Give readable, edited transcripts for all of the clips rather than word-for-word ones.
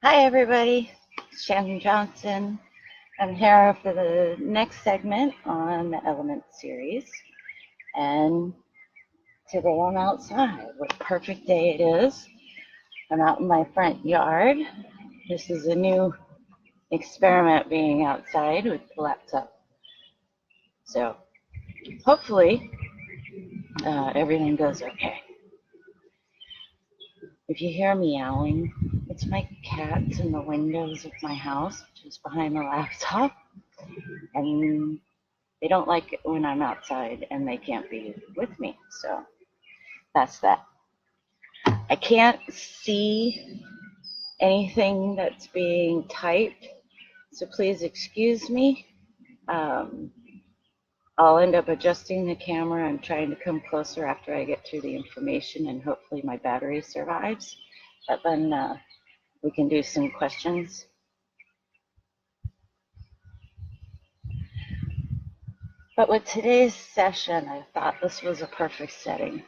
Hi, everybody. Shannon Johnson. I'm here for the next segment on the Element series. And today I'm outside. What a perfect day it is. I'm out in my front yard. This is a new experiment being outside with the laptop. So hopefully everything goes okay. If you hear meowing, it's my cats in the windows of my house, just behind the laptop. And they don't like it when I'm outside and they can't be with me. So that's that. I can't see anything that's being typed, so please excuse me. Um, I'll end up adjusting the camera and trying to come closer after I get through the information, and hopefully my battery survives. But then we can do some questions. But with today's session, I thought this was a perfect setting.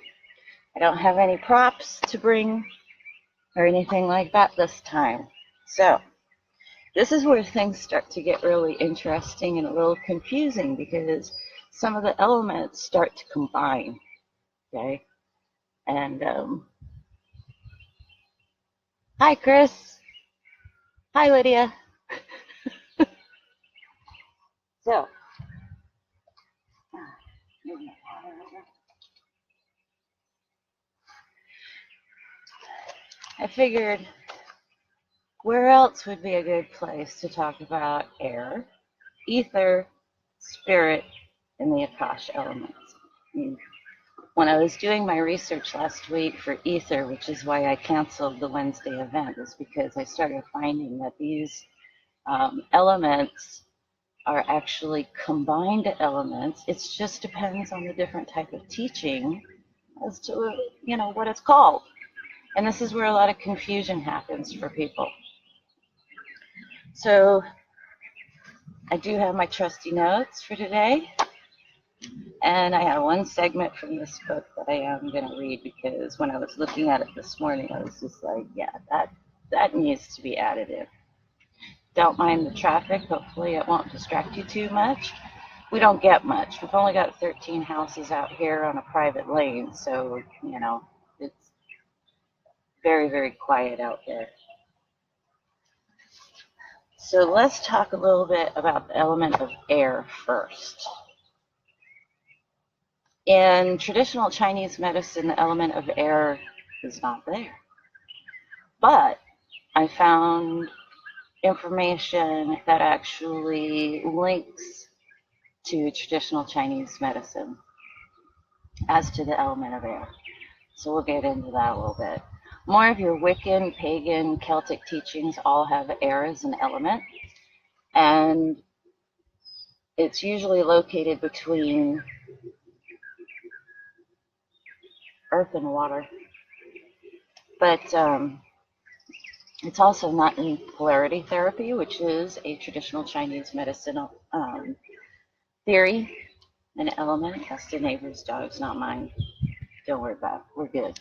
I don't have any props to bring or anything like that this time. So this is where things start to get really interesting and a little confusing because some of the elements start to combine, okay? And hi, Chris. Hi, Lydia. So I figured where else would be a good place to talk about air, ether, spirit, and the Akash elements. I mean, when I was doing my research last week for ether, which is why I canceled the Wednesday event, is because I started finding that these elements are actually combined elements. It just depends on the different type of teaching as to what it's called. And this is where a lot of confusion happens for people. So I do have my trusty notes for today. And I have one segment from this book that I am going to read because when I was looking at it this morning, I was just like, yeah, that needs to be added in. Don't mind the traffic. Hopefully it won't distract you too much. We don't get much. We've only got 13 houses out here on a private lane, so, it's very, very quiet out there. So let's talk a little bit about the element of air first. In traditional Chinese medicine, the element of air is not there. But I found information that actually links to traditional Chinese medicine as to the element of air. So we'll get into that a little bit. More of your Wiccan, pagan, Celtic teachings all have air as an element, and it's usually located between earth and water. But it's also not in polarity therapy, which is a traditional Chinese medicinal theory, an element. That's the neighbor's dog's, not mine. Don't worry about it. We're good.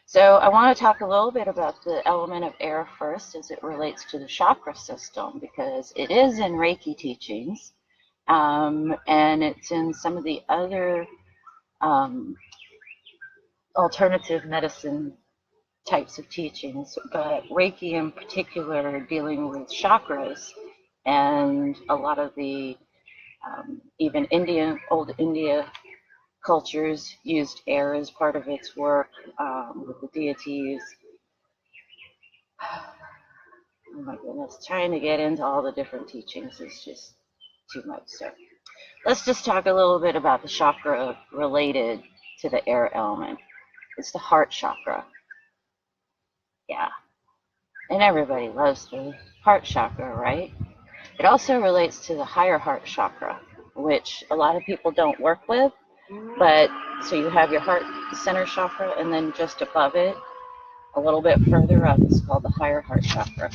So I want to talk a little bit about the element of air first as it relates to the chakra system, because it is in Reiki teachings, and it's in some of the other alternative medicine types of teachings, but Reiki in particular dealing with chakras, and a lot of the even old India cultures used air as part of its work with the deities. Oh my goodness, trying to get into all the different teachings is just too much. So let's just talk a little bit about the chakra related to the air element. It's the heart chakra. Yeah, and everybody loves the heart chakra, right? It also relates to the higher heart chakra, which a lot of people don't work with. But so you have your heart center chakra, and then just above it, a little bit further up, is called the higher heart chakra.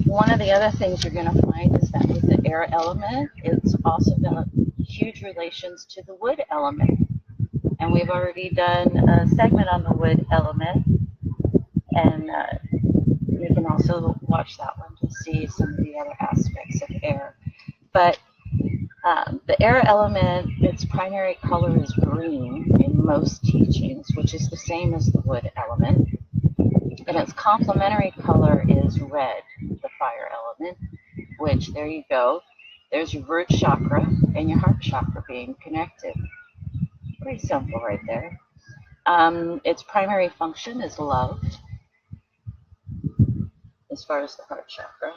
One of the other things you're going to find is that with the air element, it's also got huge relations to the wood element. And we've already done a segment on the wood element. And So watch that one to see some of the other aspects of air. But the air element, its primary color is green in most teachings, which is the same as the wood element. And its complementary color is red, the fire element, which, there you go. There's your root chakra and your heart chakra being connected. Pretty simple right there. Its primary function is love, as far as the heart chakra.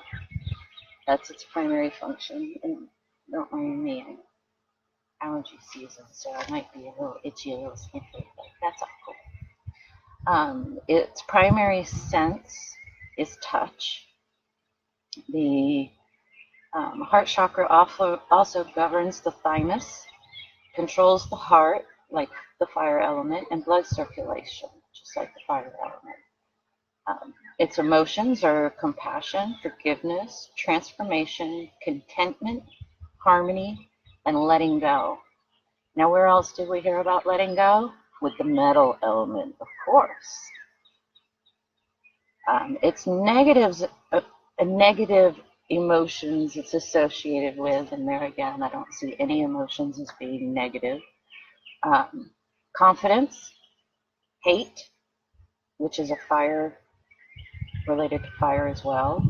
That's its primary function. And don't mind me, allergy season, so I might be a little itchy, a little sniffly, but that's all cool. Its primary sense is touch. The heart chakra also governs the thymus, controls the heart, like the fire element, and blood circulation, just like the fire element. Its emotions are compassion, forgiveness, transformation, contentment, harmony, and letting go. Now, where else did we hear about letting go? With the metal element, of course. Its negatives, negative emotions it's associated with, and there again, I don't see any emotions as being negative. Confidence, hate, which is a fire, related to fire as well.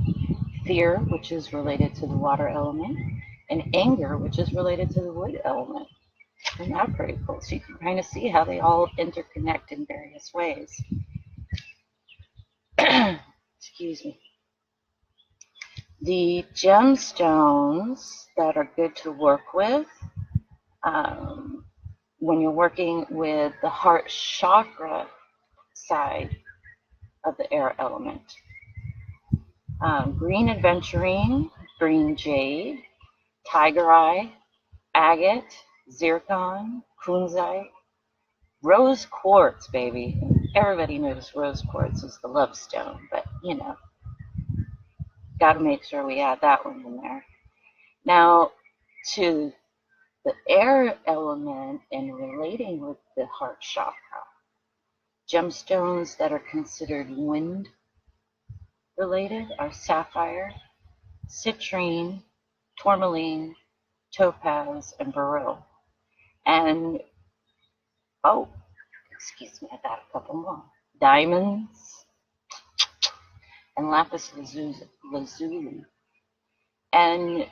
Fear, which is related to the water element. And anger, which is related to the wood element. Isn't that pretty cool? So you can kind of see how they all interconnect in various ways. Excuse me. The gemstones that are good to work with when you're working with the heart chakra side of the air element. Green aventurine, green jade, tiger eye, agate, zircon, kunzite, rose quartz, baby. Everybody knows rose quartz is the love stone, but you know, got to make sure we add that one in there. Now, to the air element and relating with the heart chakra, gemstones that are considered wind related are sapphire, citrine, tourmaline, topaz, and beryl. And, oh, excuse me, I got a couple more. Diamonds and lapis lazuli. And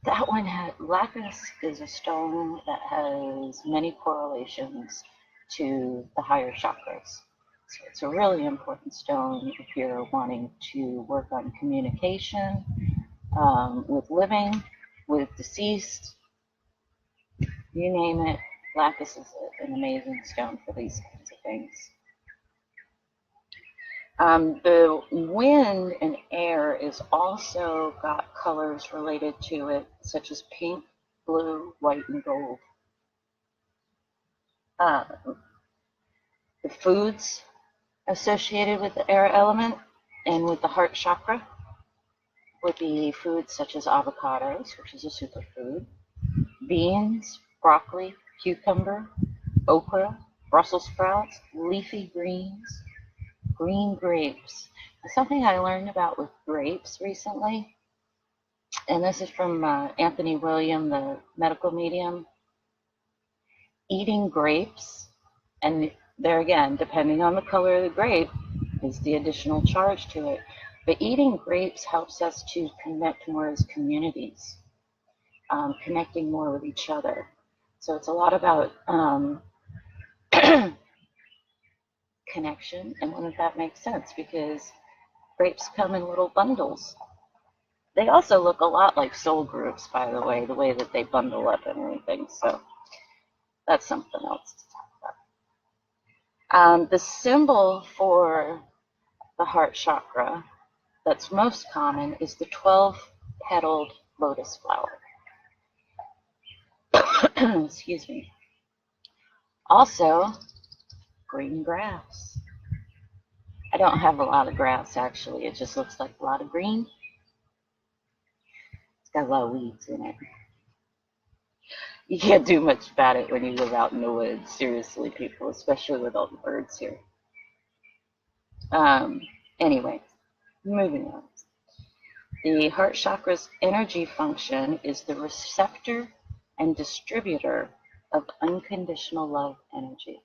that one lapis is a stone that has many correlations to the higher chakras. So it's a really important stone if you're wanting to work on communication, with living, with deceased, you name it. Lapis is an amazing stone for these kinds of things. The wind and air is also got colors related to it, such as pink, blue, white, and gold. The foods associated with the air element and with the heart chakra would be foods such as avocados, which is a superfood, beans, broccoli, cucumber, okra, Brussels sprouts, leafy greens, green grapes. Something I learned about with grapes recently, and this is from Anthony William, the medical medium. Eating grapes, and there again, depending on the color of the grape, is the additional charge to it. But eating grapes helps us to connect more as communities, connecting more with each other. So it's a lot about connection, and wouldn't that make sense? Because grapes come in little bundles. They also look a lot like soul groups, by the way that they bundle up and everything. So that's something else to talk about. The symbol for the heart chakra that's most common is the 12-petaled lotus flower. Excuse me. Also, green grass. I don't have a lot of grass, actually. It just looks like a lot of green. It's got a lot of weeds in it. You can't do much about it when you live out in the woods. Seriously, people, especially with all the birds here. Anyway, moving on. The heart chakra's energy function is the receptor and distributor of unconditional love energy.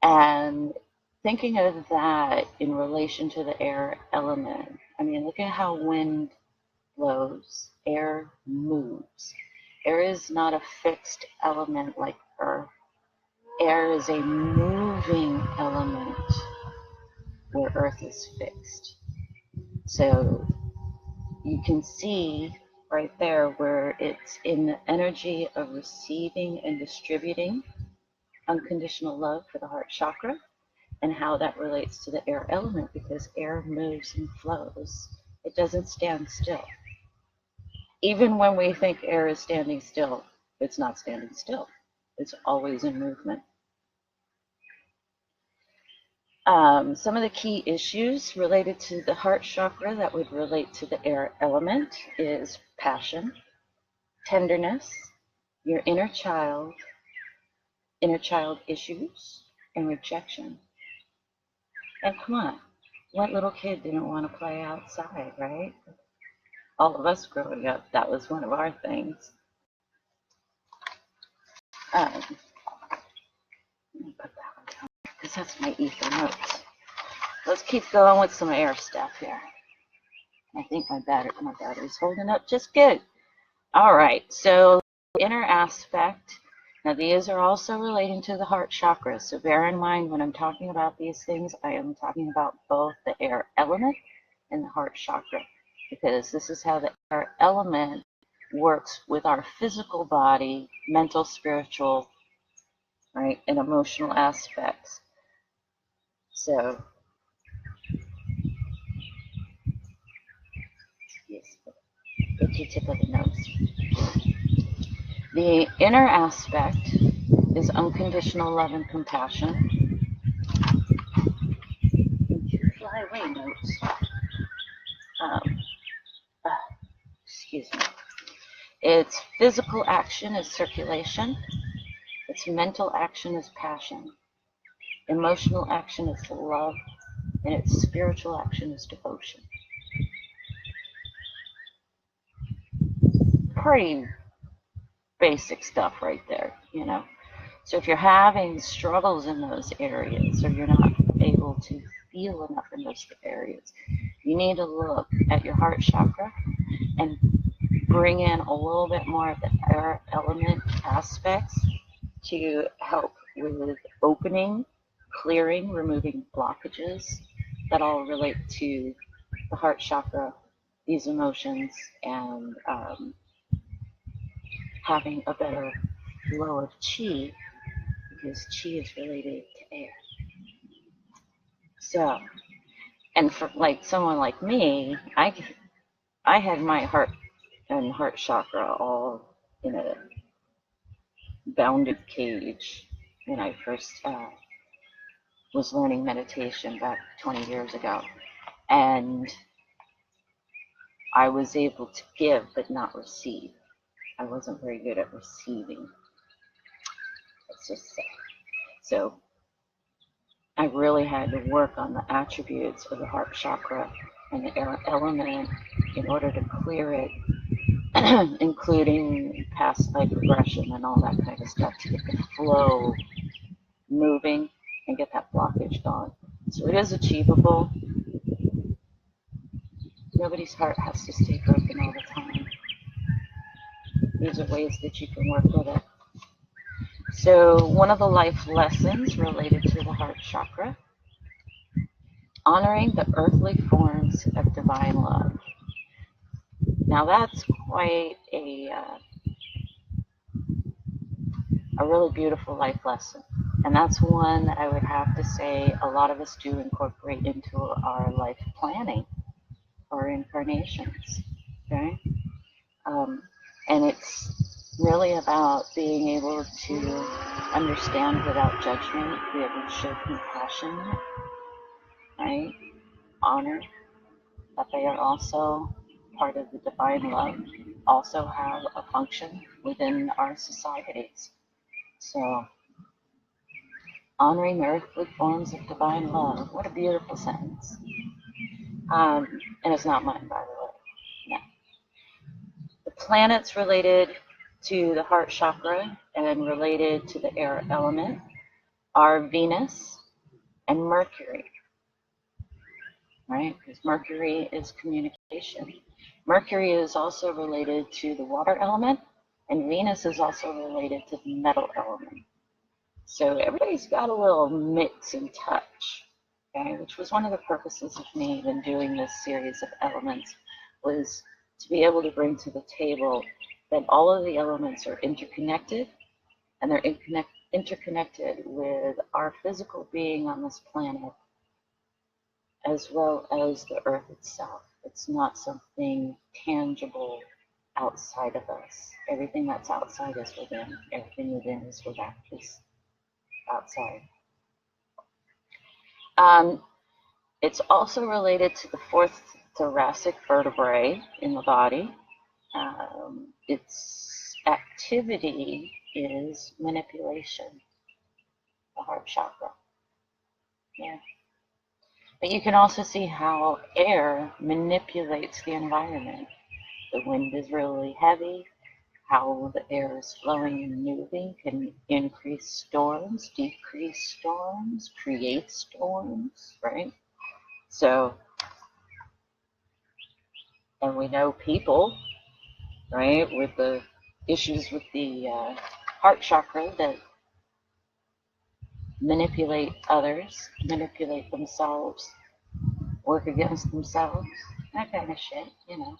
And thinking of that in relation to the air element, I mean, look at how wind blows, air moves. Air is not a fixed element like earth. Air is a moving element where earth is fixed. So you can see right there where it's in the energy of receiving and distributing unconditional love for the heart chakra, and how that relates to the air element, because air moves and flows. It doesn't stand still. Even when we think air is standing still, it's not standing still. It's always in movement. Some of the key issues related to the heart chakra that would relate to the air element is passion, tenderness, your inner child issues, and rejection. And come on, what little kid didn't want to play outside, right? All of us growing up, that was one of our things. Let me put that one down because that's my ether notes. Let's keep going with some air stuff here. I think my battery's holding up just good. All right, so inner aspect. Now these are also relating to the heart chakra. So bear in mind when I'm talking about these things, I am talking about both the air element and the heart chakra, because this is how the air element works with our physical body, mental, spiritual, right, and emotional aspects. So, yes, get your tip of the nose. The inner aspect is unconditional love and compassion. Fly away, notes. Excuse me. Its physical action is circulation. Its mental action is passion. Emotional action is love. And its spiritual action is devotion. Pretty basic stuff right there, you know. So if you're having struggles in those areas, or you're not able to feel enough in those areas, you need to look at your heart chakra and bring in a little bit more of the air element aspects to help with opening, clearing, removing blockages that all relate to the heart chakra, these emotions, and having a better flow of chi, because chi is related to air. So, and for like someone like me, I had my heart and heart chakra all in a bounded cage when I first was learning meditation back 20 years ago. And I was able to give but not receive. I wasn't very good at receiving. Let's just say. So I really had to work on the attributes of the heart chakra and the air element in order to clear it, including past life regression and all that kind of stuff, to get the flow moving and get that blockage gone. So it is achievable. Nobody's heart has to stay broken all the time. These are ways that you can work with it. So one of the life lessons related to the heart chakra, honoring the earthly forms of divine love. Now that's quite a really beautiful life lesson. And that's one that I would have to say a lot of us do incorporate into our life planning or incarnations, okay? And it's really about being able to understand without judgment, be able to show compassion, right? Honor, that they are also part of the divine love, also have a function within our societies. So honoring the earth with forms of divine love. What a beautiful sentence. And it's not mine, by the way. No. The planets related to the heart chakra and related to the air element are Venus and Mercury, right? Because Mercury is communication. Mercury is also related to the water element, and Venus is also related to the metal element. So everybody's got a little mix and touch, okay? Which was one of the purposes of me even doing this series of elements, was to be able to bring to the table that all of the elements are interconnected, and they're interconnected with our physical being on this planet, as well as the earth itself. It's not something tangible outside of us. Everything that's outside is within. Everything within is without, is outside. It's also related to the fourth thoracic vertebrae in the body. Its activity is manipulation, the heart chakra. Yeah. But you can also see how air manipulates the environment. The wind is really heavy. How the air is flowing and moving can increase storms, decrease storms, create storms, right? So, and we know people, right, with the issues with the heart chakra that manipulate others, manipulate themselves, work against themselves, that kind of shit, you know.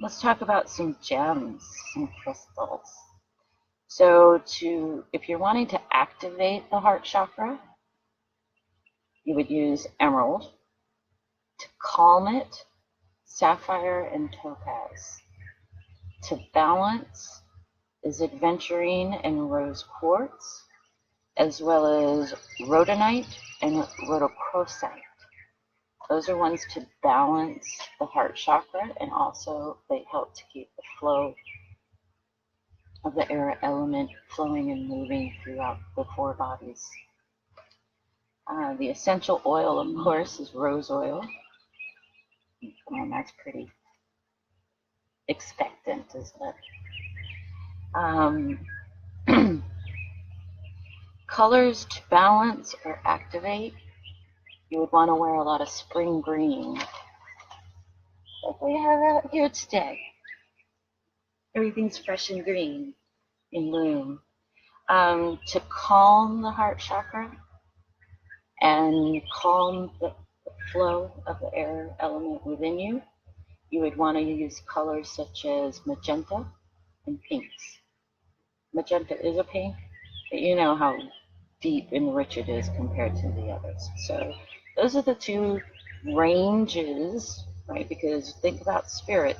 Let's talk about some gems, some crystals. So if you're wanting to activate the heart chakra, you would use emerald. To calm it, sapphire and topaz. To balance is adventurine and rose quartz, as well as rhodonite and rhodochrosite. Those are ones to balance the heart chakra, and also they help to keep the flow of the air element flowing and moving throughout the four bodies. The essential oil, of course, is rose oil. Come on, that's pretty expectant, isn't it? Colors to balance or activate, you would want to wear a lot of spring green, like we have out here today. Everything's fresh and green in bloom. To calm the heart chakra and calm the flow of the air element within you, you would want to use colors such as magenta and pinks. Magenta is a pink, but you know how deep and rich it is compared to the others. So those are the two ranges, right? Because think about spirit.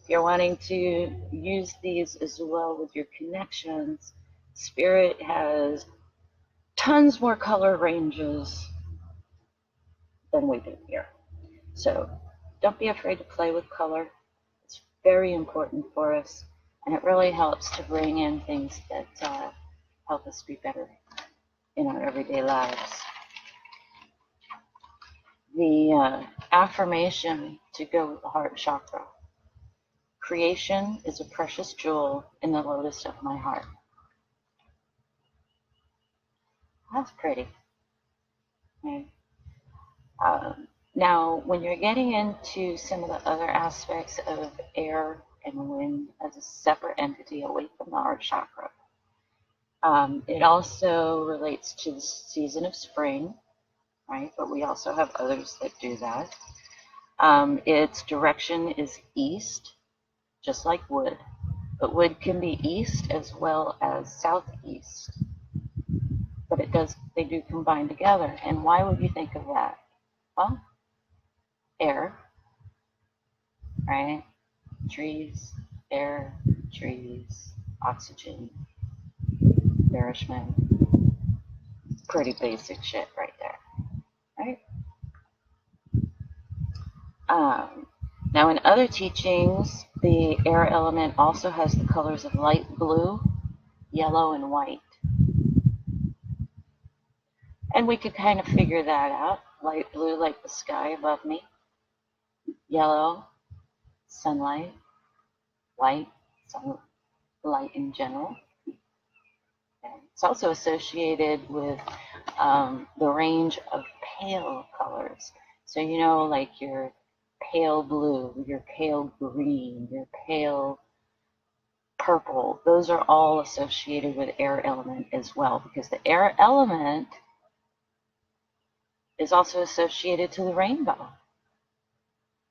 If you're wanting to use these as well with your connections, spirit has tons more color ranges than we do here. So don't be afraid to play with color. It's very important for us, and it really helps to bring in things that help us be better in our everyday lives. The affirmation to go with the heart chakra: creation is a precious jewel in the lotus of my heart. That's pretty. Okay. Now, when you're getting into some of the other aspects of air and wind as a separate entity away from the heart chakra, it also relates to the season of spring, right? But we also have others that do that. Its direction is east, just like wood, but wood can be east as well as southeast. But they do combine together. And why would you think of that? Well, air, right? Trees, air, trees, oxygen, nourishment. Pretty basic shit right there, right? Now, in other teachings, the air element also has the colors of light blue, yellow, and white. And we could kind of figure that out. Light blue, like the sky above me. Yellow, sunlight. White, sunlight in general. And it's also associated with the range of pale colors. So, you know, like your pale blue, your pale green, your pale purple, those are all associated with air element as well, because the air element is also associated to the rainbow,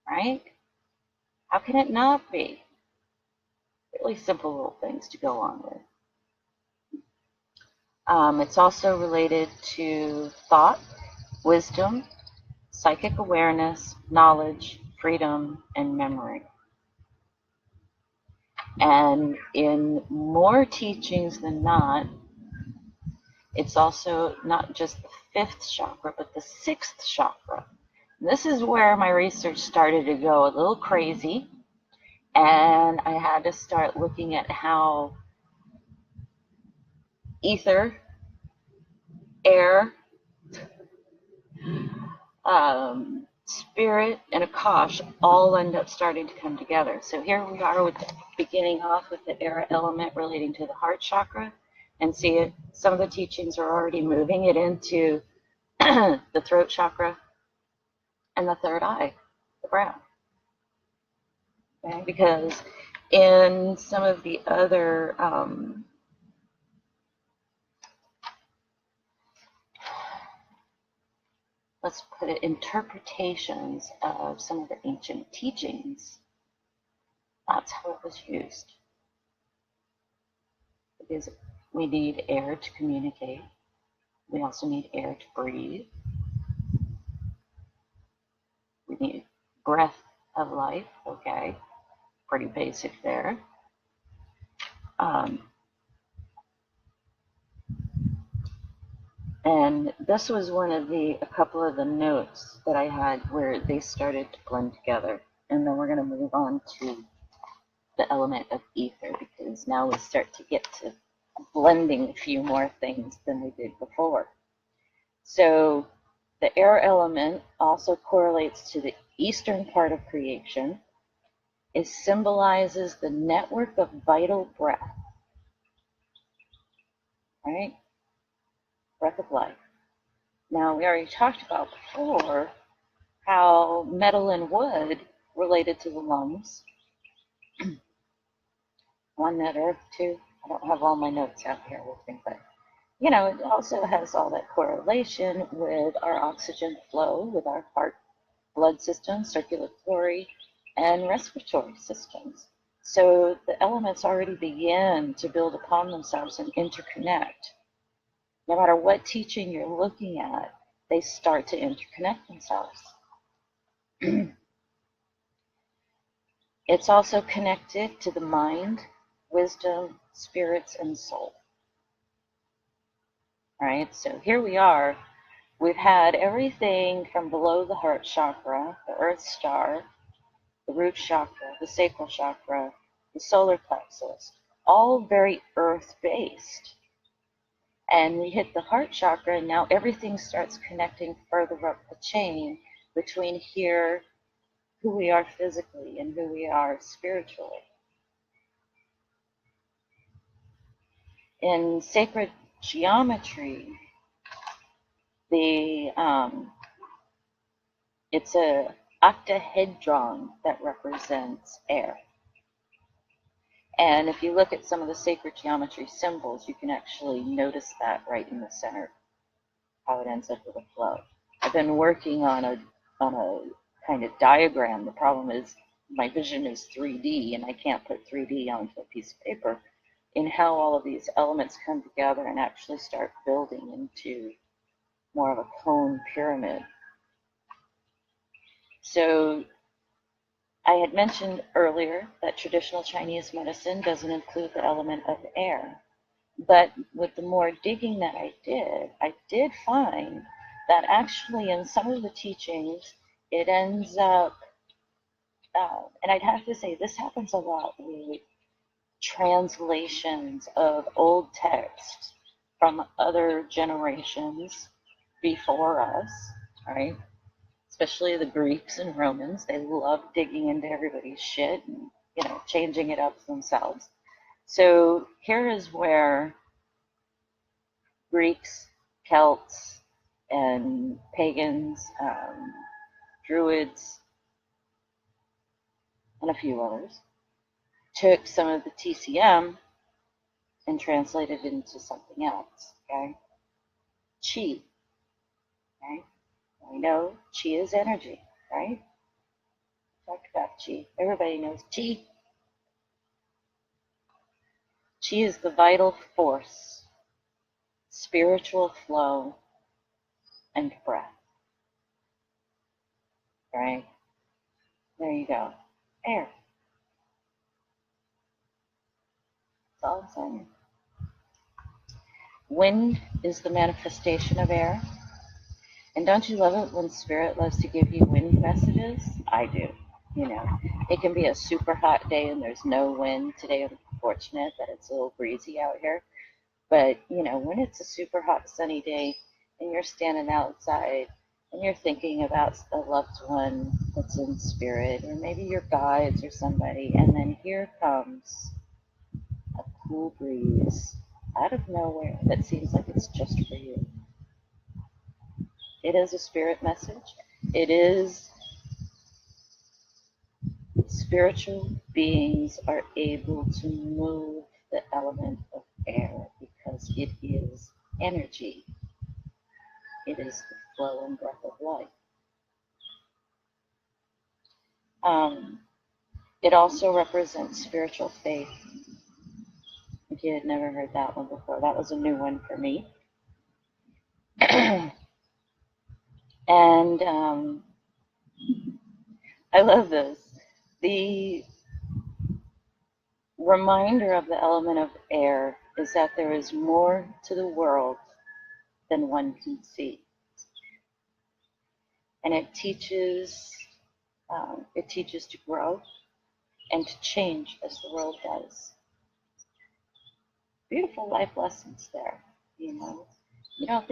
right? How can it not be? Really simple little things to go on with. It's also related to thought, wisdom, psychic awareness, knowledge, freedom, and memory. And in more teachings than not, it's also not just the fifth chakra, but the sixth chakra. And this is where my research started to go a little crazy, and I had to start looking at how ether, air, spirit, and Akash all end up starting to come together. So here we are with beginning off with the air element relating to the heart chakra, and see it. Some of the teachings are already moving it into the throat chakra and the third eye, the brow. Okay? Because in some of the other let's put it, interpretations of some of the ancient teachings, that's how it was used. Because we need air to communicate. We also need air to breathe. We need breath of life, okay, pretty basic there. And this was a couple of the notes that I had where they started to blend together. And then we're going to move on to the element of ether, because now we start to get to blending a few more things than we did before. So the air element also correlates to the eastern part of creation. It symbolizes the network of vital breath, right? Breath of life. Now, we already talked about before how metal and wood related to the lungs. One, that earth, two. I don't have all my notes out here with me, but you know, it also has all that correlation with our oxygen flow, with our heart, blood system, circulatory, and respiratory systems. So the elements already begin to build upon themselves and interconnect. No matter what teaching you're looking at, they start to interconnect themselves. It's also connected to the mind, wisdom, spirits, and soul. All right, so here we are. We've had everything from below the heart chakra, the earth star, the root chakra, the sacral chakra, the solar plexus, all very earth-based. And we hit the heart chakra, and now everything starts connecting further up the chain between here, who we are physically, and who we are spiritually. In sacred geometry, it's a octahedron that represents air. And if you look at some of the sacred geometry symbols, you can actually notice that right in the center, how it ends up with a flow. I've been working on a kind of diagram. The problem is my vision is 3D, and I can't put 3D onto a piece of paper, in how all of these elements come together and actually start building into more of a cone pyramid. So I had mentioned earlier that traditional Chinese medicine doesn't include the element of air. But with the more digging that I did find that actually in some of the teachings, it ends up, and I'd have to say this happens a lot with translations of old texts from other generations, before us, right? Especially the Greeks and Romans, they loved digging into everybody's shit and, changing it up themselves. So here is where Greeks, Celts, and pagans, Druids, and a few others took some of the TCM and translated it into something else. Okay, chi. Okay, we know chi is energy, right? Talked about chi. Everybody knows chi. Chi is the vital force, spiritual flow, and breath. Right? There you go. Air. That's all I'm saying. Wind is the manifestation of air. And don't you love it when spirit loves to give you wind messages? I do. It can be a super hot day and there's no wind. Today I'm fortunate that it's a little breezy out here. But, when it's a super hot sunny day and you're standing outside and you're thinking about a loved one that's in spirit, or maybe your guides or somebody, and then here comes a cool breeze out of nowhere that seems like it's just for you. It is a spirit message. It is spiritual beings are able to move the element of air because it is energy. It is the flow and breath of life. It also represents spiritual faith. If you had never heard that one before, that was a new one for me. And I love this. The reminder of the element of air is that there is more to the world than one can see. And it teaches to grow and to change as the world does. Beautiful life lessons there. We don't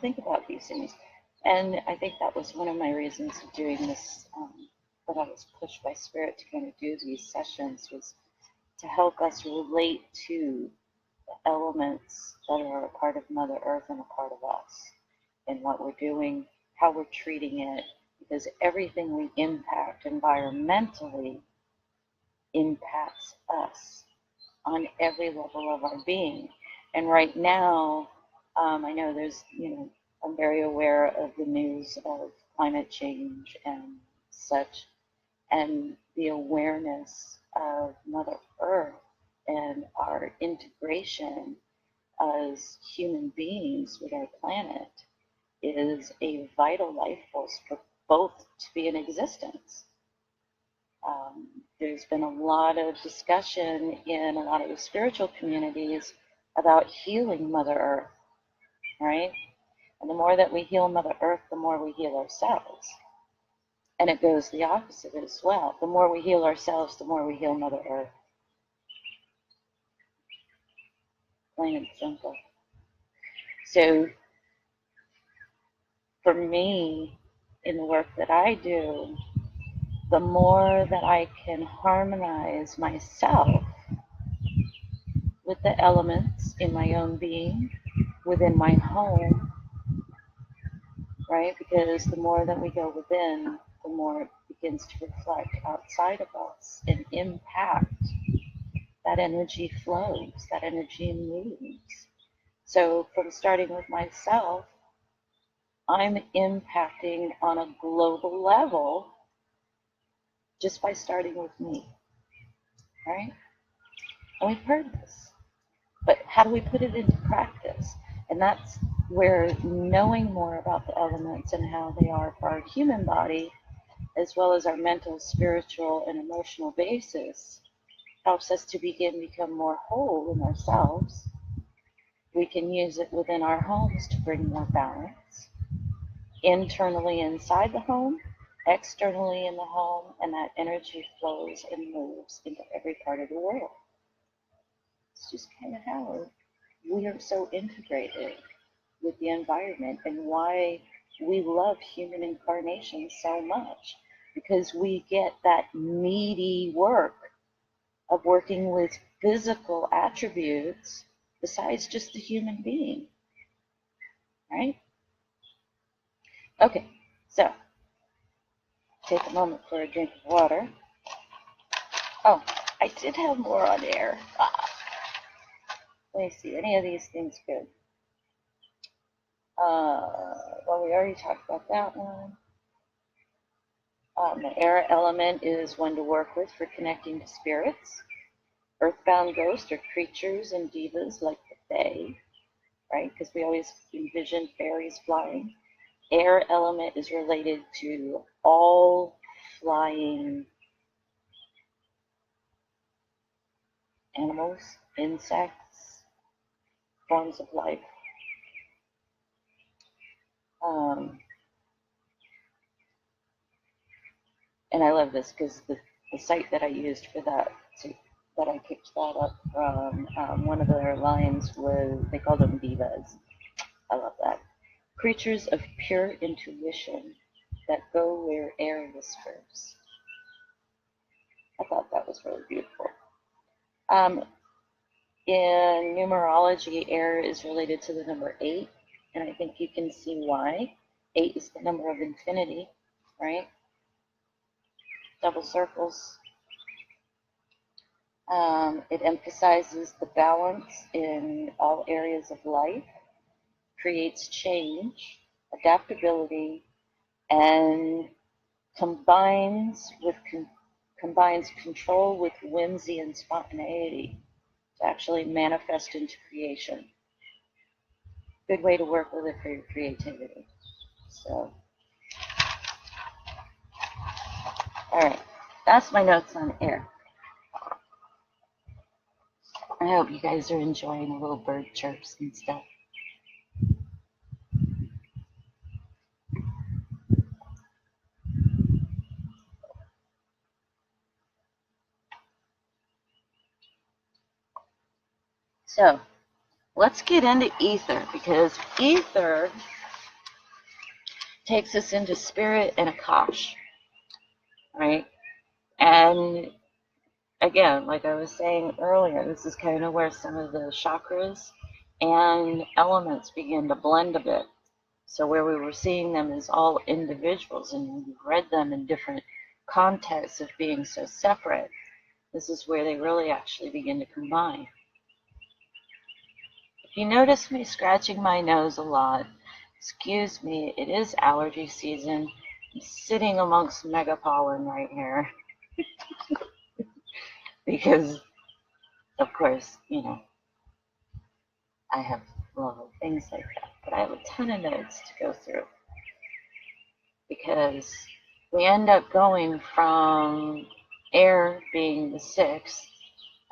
think about these things. And I think that was one of my reasons of doing this, that I was pushed by spirit to kind of do these sessions, was to help us relate to the elements that are a part of Mother Earth and a part of us, and what we're doing, how we're treating it, because everything we impact environmentally impacts us on every level of our being. And right now, I know I'm very aware of the news of climate change and such, and the awareness of Mother Earth and our integration as human beings with our planet is a vital life force for both to be in existence. There's been a lot of discussion in a lot of the spiritual communities about healing Mother Earth, right? And the more that we heal Mother Earth, the more we heal ourselves. And it goes the opposite as well. The more we heal ourselves, the more we heal Mother Earth. Plain and simple. So for me, in the work that I do, the more that I can harmonize myself with the elements in my own being, within my home, right? Because the more that we go within, the more it begins to reflect outside of us and impact. That energy flows, that energy moves. So from starting with myself, I'm impacting on a global level just by starting with me, right? And we've heard this, but how do we put it into practice? And that's where knowing more about the elements and how they are for our human body, as well as our mental, spiritual, and emotional basis, helps us to become more whole in ourselves. We can use it within our homes to bring more balance, internally inside the home, externally in the home, and that energy flows and moves into every part of the world. It's just kind of how we are so integrated. with the environment and why we love human incarnation so much, because we get that meaty work of working with physical attributes besides just the human being, right? Okay, so take a moment for a drink of water. Oh, I did have more on air. Let me see, any of these things good? Well, we already talked about that one. The air element is one to work with for connecting to spirits. Earthbound ghosts are creatures and divas like the Fae, right? Because we always envision fairies flying. Air element is related to all flying animals, insects, forms of life. And I love this because the site that I used for that, that I picked that up from, one of their lines was, they called them divas. I love that. Creatures of pure intuition that go where air whispers. I thought that was really beautiful. In numerology, air is related to the number 8, and I think you can see why. 8 is the number of infinity, right? Double circles. It emphasizes the balance in all areas of life, creates change, adaptability, and combines control with whimsy and spontaneity to actually manifest into creation. Good way to work with it for your creativity. So, all right, that's my notes on air. I hope you guys are enjoying the little bird chirps and stuff. So, let's get into ether, because ether takes us into spirit and Akash, right? And again, like I was saying earlier, this is kind of where some of the chakras and elements begin to blend a bit. So where we were seeing them as all individuals, and we've read them in different contexts of being so separate, this is where they really actually begin to combine. If you notice me scratching my nose a lot, excuse me, it is allergy season. I'm sitting amongst mega pollen right here. Because, of course, you know, I have little things like that. But I have a ton of notes to go through. Because we end up going from air being the 6th,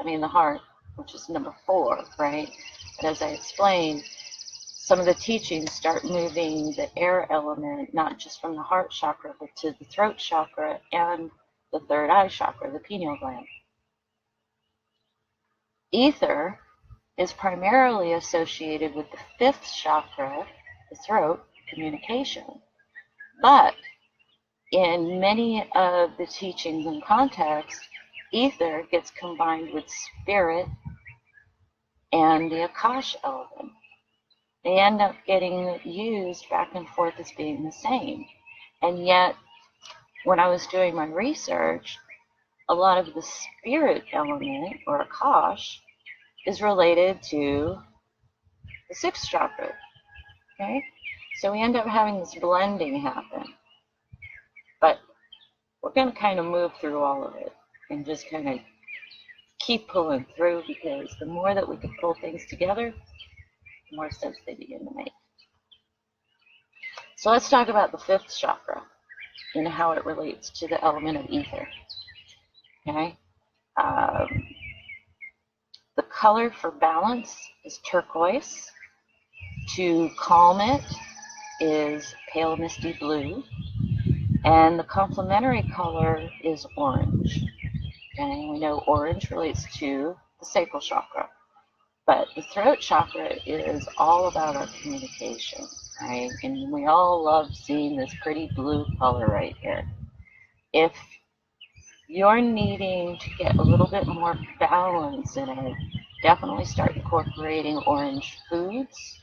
the heart, which is number 4, right? But as I explained, some of the teachings start moving the air element, not just from the heart chakra, but to the throat chakra and the third eye chakra, the pineal gland. Ether is primarily associated with the 5th chakra, the throat, communication. But in many of the teachings and contexts, ether gets combined with spirit and the Akash element. They end up getting used back and forth as being the same. And yet, when I was doing my research, a lot of the spirit element, or Akash, is related to the 6th chakra. Okay? So we end up having this blending happen. But we're going to kind of move through all of it and just kind of keep pulling through, because the more that we can pull things together, the more sense they begin to make. So let's talk about the 5th chakra and how it relates to the element of ether. Okay? The color for balance is turquoise. To calm it is pale misty blue. And the complementary color is orange. Okay? We know orange relates to the sacral chakra. But the throat chakra is all about our communication, right? And we all love seeing this pretty blue color right here. If you're needing to get a little bit more balance in it, definitely start incorporating orange foods,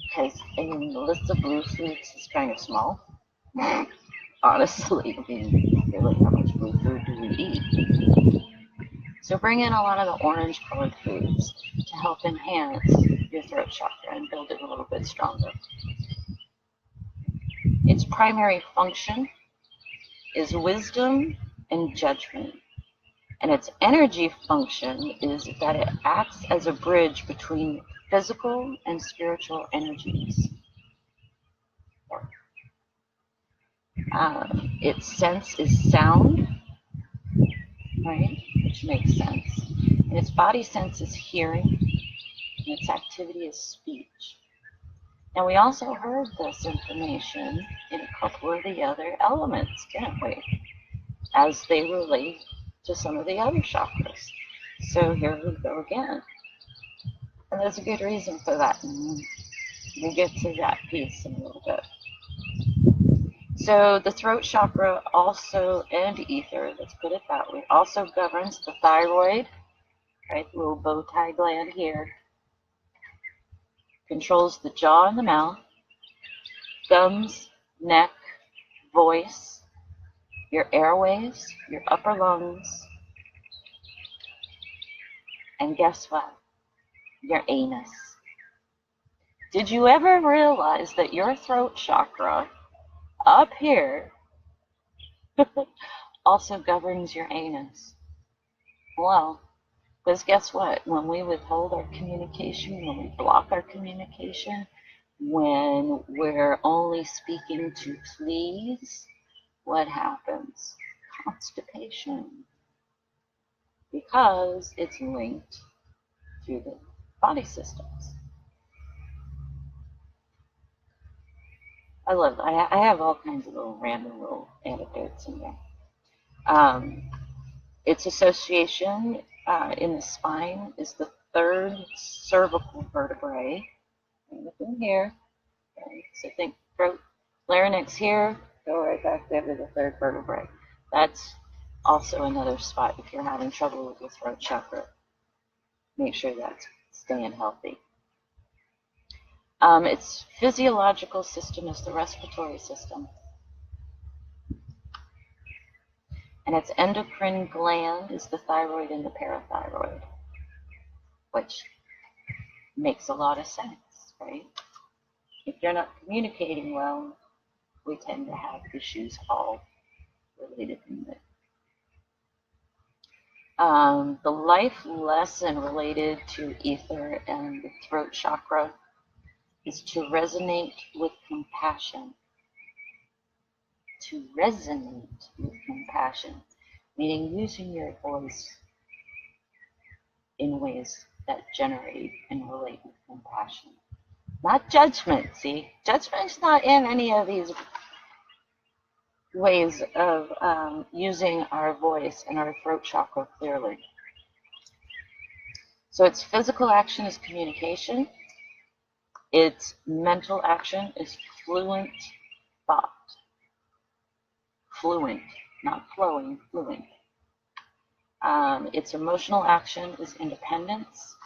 because the list of blue foods is kind of small. Honestly, I mean, really, how much blue food do we eat? So bring in a lot of the orange colored foods to help enhance your throat chakra and build it a little bit stronger. Its primary function is wisdom and judgment. And its energy function is that it acts as a bridge between physical and spiritual energies. Its sense is sound, right? Which makes sense. And its body sense is hearing, and its activity is speech. Now, we also heard this information in a couple of the other elements, didn't we? As they relate to some of the other chakras. So here we go again. And there's a good reason for that. And we'll get to that piece in a little bit. So the throat chakra also, and ether, let's put it that way, also governs the thyroid, right? The little bow tie gland here. Controls the jaw and the mouth, gums, neck, voice, your airways, your upper lungs, and guess what? Your anus. Did you ever realize that your throat chakra up here also governs your anus? Well, because guess what? When we withhold our communication, when we block our communication, when we're only speaking to please, what happens? Constipation. Because it's linked to the body systems. I love it. I have all kinds of little random little anecdotes in there. Its association in the spine is the third cervical vertebrae. Within here. Okay, so think throat, larynx here, go right back there to the third vertebrae. That's also another spot if you're having trouble with your throat chakra. Make sure that's staying healthy. Its physiological system is the respiratory system. And its endocrine gland is the thyroid and the parathyroid, which makes a lot of sense, right? If you're not communicating well, we tend to have issues all related to it. The life lesson related to ether and the throat chakra is to resonate with compassion. To resonate with compassion, meaning using your voice in ways that generate and relate with compassion. Not judgment, see? Judgment's not in any of these ways of using our voice and our throat chakra clearly. So its physical action is communication. Its mental action is fluent thought. Fluent, not flowing, fluent. Its emotional action is independence,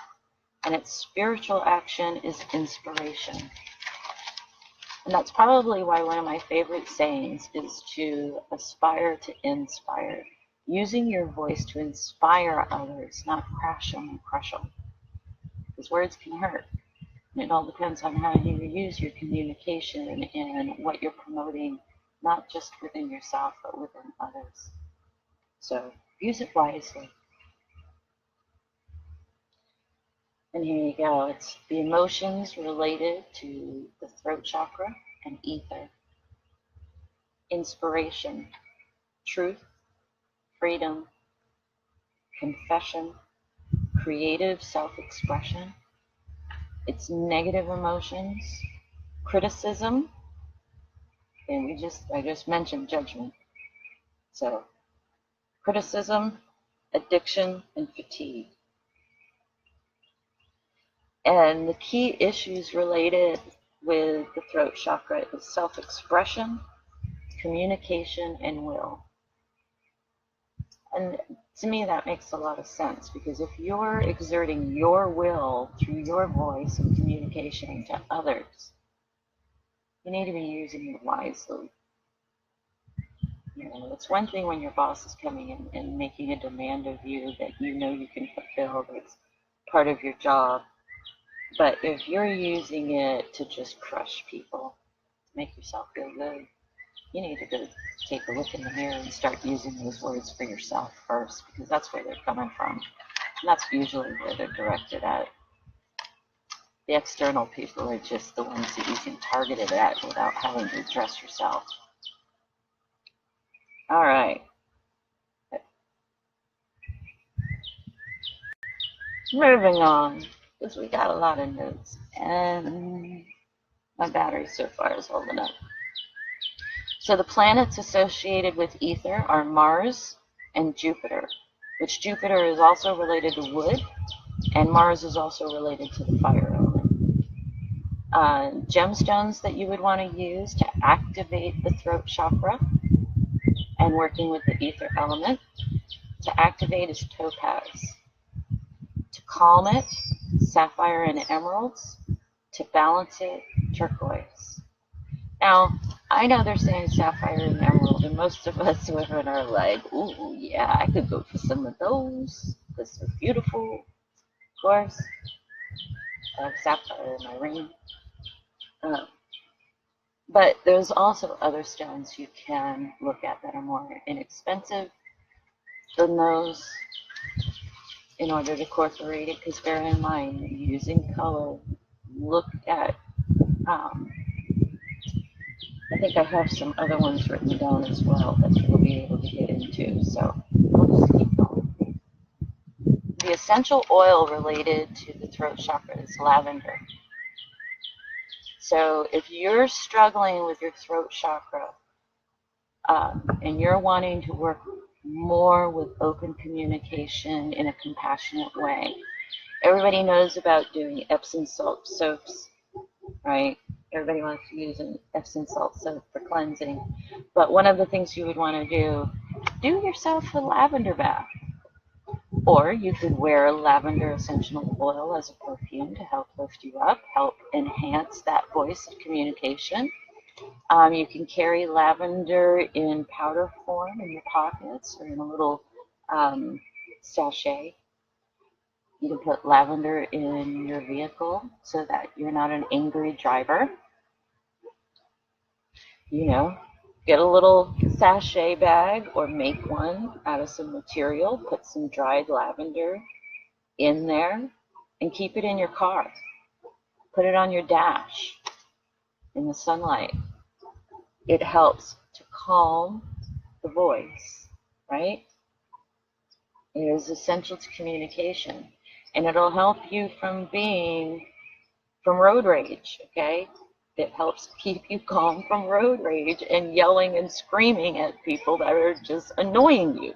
and its spiritual action is inspiration. And that's probably why one of my favorite sayings is to aspire to inspire. Using your voice to inspire others, not crash them and crush them. Because words can hurt. And it all depends on how you use your communication and what you're promoting, not just within yourself, but within others. So use it wisely. And here you go. It's the emotions related to the throat chakra and ether. Inspiration, truth, freedom, confession, creative self-expression. It's negative emotions, criticism, and I just mentioned judgment. So criticism, addiction, and fatigue. And the key issues related with the throat chakra is self-expression, communication, and will. And to me, that makes a lot of sense, because if you're exerting your will through your voice and communication to others, you need to be using it wisely. You know, it's one thing when your boss is coming in and making a demand of you that you know you can fulfill, that's part of your job. But if you're using it to just crush people, to make yourself feel good, you need to go take a look in the mirror and start using those words for yourself first, because that's where they're coming from. And that's usually where they're directed at. The external people are just the ones that you can target it at without having to address yourself. All right. Moving on, because we got a lot of notes, and my battery so far is holding up. So the planets associated with ether are Mars and Jupiter, which Jupiter is also related to wood, and Mars is also related to the fire element. Gemstones that you would want to use to activate the throat chakra and working with the ether element. To activate is topaz. To calm it, sapphire and emeralds. To balance it, turquoise. Now, I know they're saying sapphire and emerald, and most of us women are like, ooh, yeah, I could go for some of those, because they're beautiful. Of course, I have sapphire in my ring. But there's also other stones you can look at that are more inexpensive than those in order to incorporate it, because bear in mind, using color, look at, I think I have some other ones written down as well that we'll be able to get into, so we'll just keep going. The essential oil related to the throat chakra is lavender. So if you're struggling with your throat chakra and you're wanting to work more with open communication in a compassionate way, everybody knows about doing Epsom salt soaps, right? Everybody wants to use an Epsom salt soap for cleansing. But one of the things you would want to do yourself a lavender bath. Or you could wear lavender essential oil as a perfume to help lift you up, help enhance that voice of communication. You can carry lavender in powder form in your pockets or in a little sachet. You can put lavender in your vehicle so that you're not an angry driver. You know, get a little sachet bag or make one out of some material, put some dried lavender in there, and keep it in your car. Put it on your dash in the sunlight. It helps to calm the voice, right? It is essential to communication, and it'll help you from road rage, okay? It helps keep you calm from road rage and yelling and screaming at people that are just annoying you.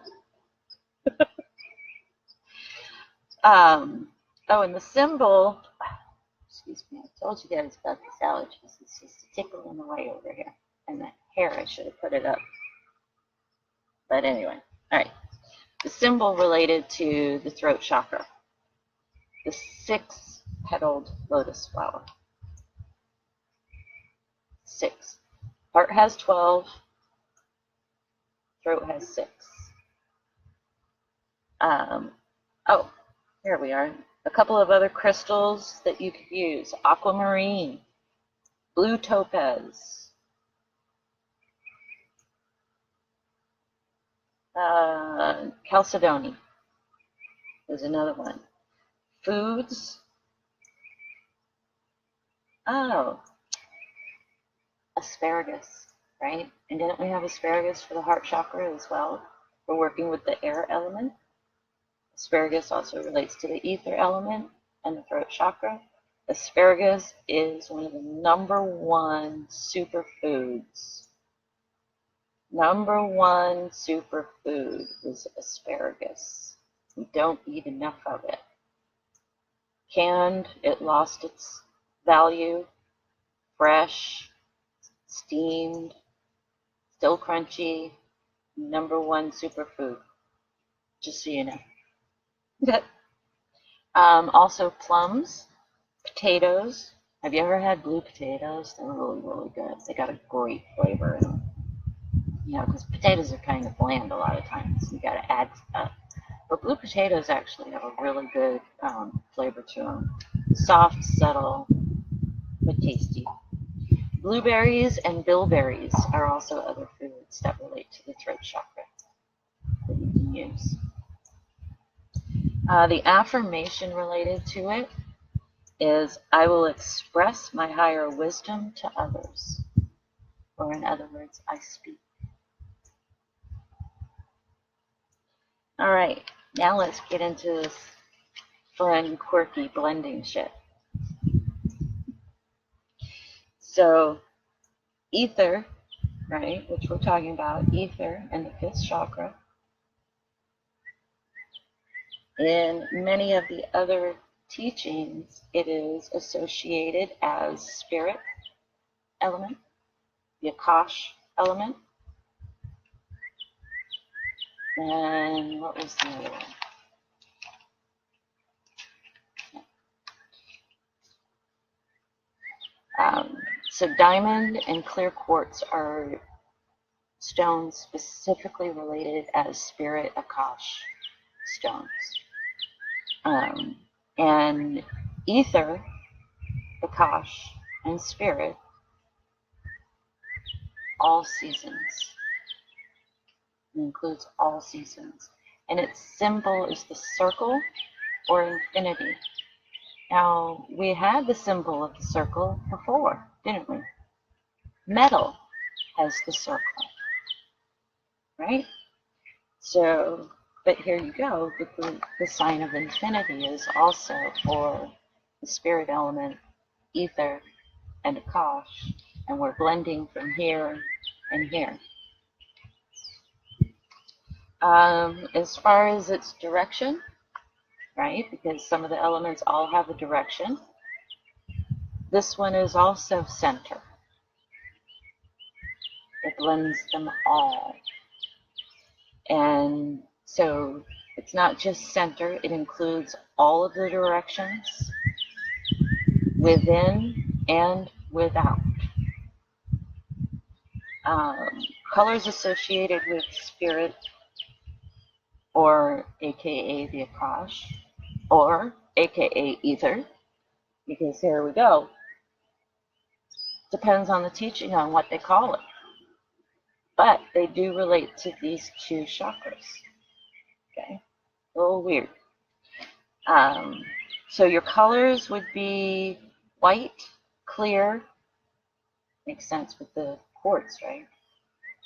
Oh, and the symbol, excuse me, I told you guys about this allergies. It's just a tickle in the way over here. And the hair, I should have put it up. But anyway, all right. The symbol related to the throat chakra, the 6-petaled lotus flower. 6. Heart has 12. Throat has 6. Oh, here we are. A couple of other crystals that you could use: aquamarine, blue topaz, chalcedony is another one. Foods. Oh, asparagus, right? And didn't we have asparagus for the heart chakra as well? We're working with the air element. Asparagus also relates to the ether element and the throat chakra. Asparagus is one of the #1 superfoods. #1 superfood is asparagus. We don't eat enough of it. Canned, it lost its value. Fresh, steamed, still crunchy, #1 superfood, just so you know. Also plums, potatoes. Have you ever had blue potatoes? They're really, really good. They got a great flavor in them. You know, because potatoes are kind of bland a lot of times. You got to add stuff. But blue potatoes actually have a really good flavor to them. Soft, subtle, but tasty. Blueberries and bilberries are also other foods that relate to the throat chakra that you can use. The affirmation related to it is, I will express my higher wisdom to others. Or in other words, I speak. All right, now let's get into this fun, quirky blending shit. So, ether, right, which we're talking about, ether and the 5th chakra. In many of the other teachings, it is associated as spirit element, the Akash element, and what was the other one? So diamond and clear quartz are stones specifically related as spirit Akash stones. And ether, Akash, and spirit, all seasons. It includes all seasons. And its symbol is the circle or infinity. Now, we had the symbol of the circle before, didn't we? Metal has the circle, right? So, but here you go, the sign of infinity is also for the spirit element, ether, and Akash, and we're blending from here and here. As far as its direction, right, because some of the elements all have a direction, this one is also center. It blends them all. And so it's not just center, it includes all of the directions within and without. Colors associated with spirit, or aka the Akash, or aka ether, because here we go. Depends on the teaching on what they call it. But they do relate to these 2 chakras. Okay, a little weird. So your colors would be white, clear, makes sense with the quartz, right?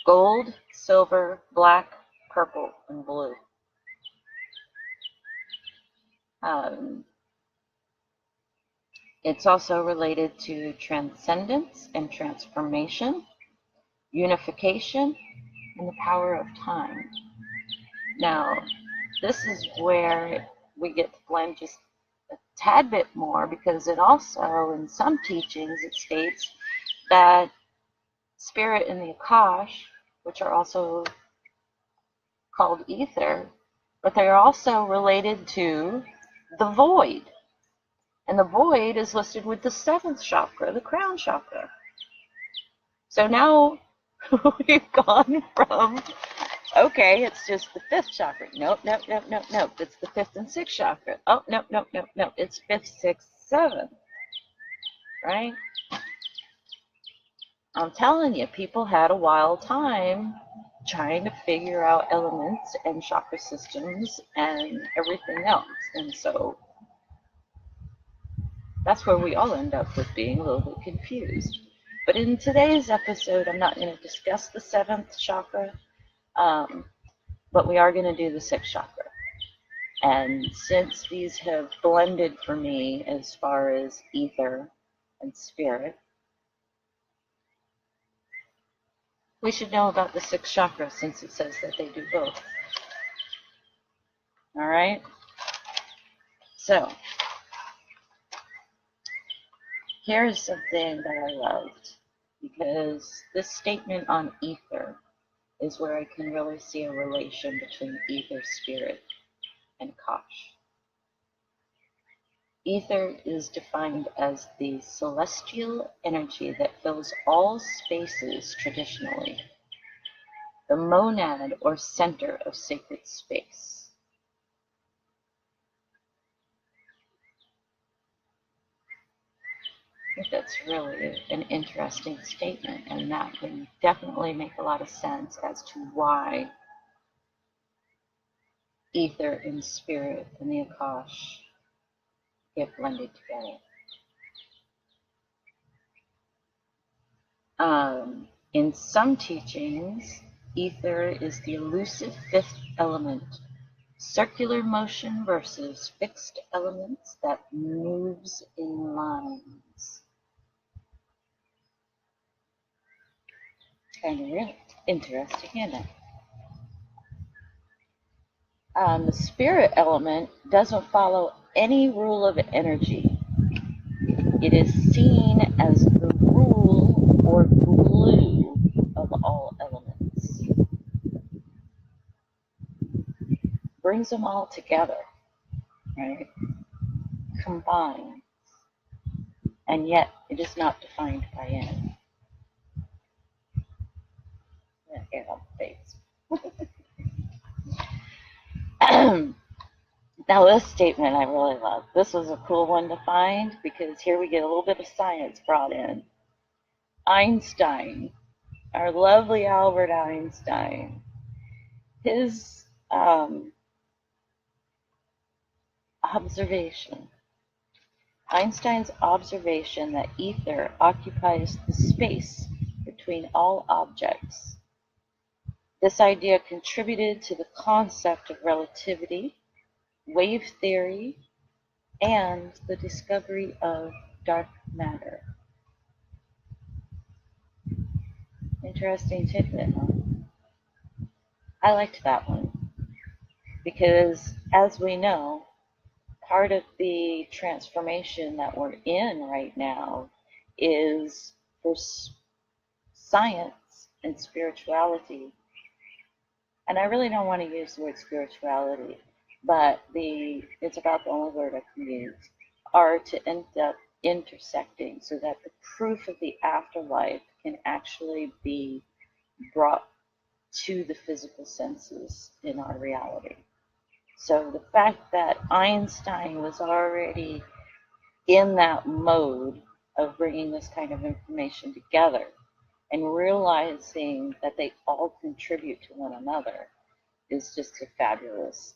Gold, silver, black, purple, and blue. It's also related to transcendence and transformation, unification, and the power of time. Now, this is where we get to blend just a tad bit more, because it also, in some teachings, it states that spirit and the Akash, which are also called ether, but they're also related to the void. And the void is listed with the 7th chakra, the crown chakra. So now we've gone from, okay, it's just the 5th chakra. Nope. It's the 5th and 6th chakra. Oh, nope. It's 5th, 6th, 7th. Right? I'm telling you, people had a wild time trying to figure out elements and chakra systems and everything else. And so that's where we all end up with being a little bit confused. But in today's episode, I'm not going to discuss the 7th chakra, but we are going to do the 6th chakra. And since these have blended for me as far as ether and spirit, we should know about the 6th chakra since it says that they do both. All right? So, Here's something that I loved, because this statement on ether is where I can really see a relation between ether spirit and Akash. Ether is defined as the celestial energy that fills all spaces traditionally, the monad or center of sacred space. I think that's really an interesting statement, and that can definitely make a lot of sense as to why ether and spirit and the Akash get blended together. In some teachings, ether is the elusive fifth element, circular motion versus fixed elements that moves in lines. Kind of really interesting, isn't it? The spirit element doesn't follow any rule of energy. It is seen as the rule or glue of all elements. Brings them all together, right? Combined. And yet it is not defined by any. Get on the face. Now this statement I really love. This was a cool one to find because here we get a little bit of science brought in. Einstein, our lovely Albert Einstein, his observation, Einstein's observation that ether occupies the space between all objects. This idea contributed to the concept of relativity, wave theory, and the discovery of dark matter. Interesting tidbit, huh? I liked that one because, as we know, part of the transformation that we're in right now is for science and spirituality. And I really don't want to use the word spirituality, but it's about the only word I can use, are to end up intersecting so that the proof of the afterlife can actually be brought to the physical senses in our reality. So the fact that Einstein was already in that mode of bringing this kind of information together and realizing that they all contribute to one another is just a fabulous,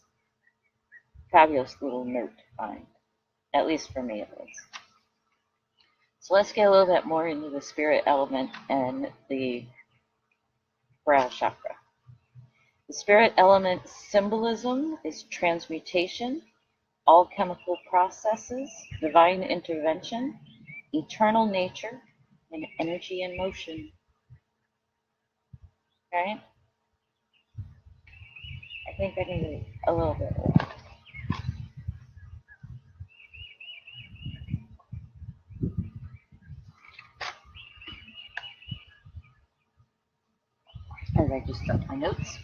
fabulous little note to find. At least for me it is. So let's get a little bit more into the spirit element and the brow chakra. The spirit element symbolism is transmutation, alchemical processes, divine intervention, eternal nature, and energy in motion. Right? I think I need a little bit more. As I just got my notes.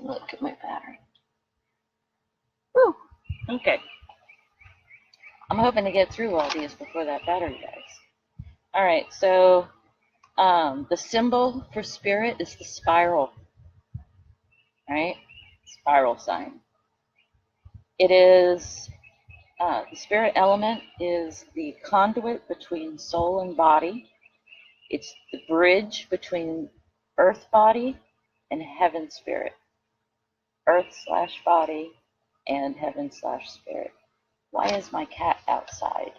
Look at my battery. Woo! Okay. I'm hoping to get through all these before that battery dies. All right, so the symbol for spirit is the spiral, right? Spiral sign. It is, the spirit element is the conduit between soul and body. It's the bridge between earth body and heaven spirit. Earth/body and heaven/spirit. Why is my cat outside?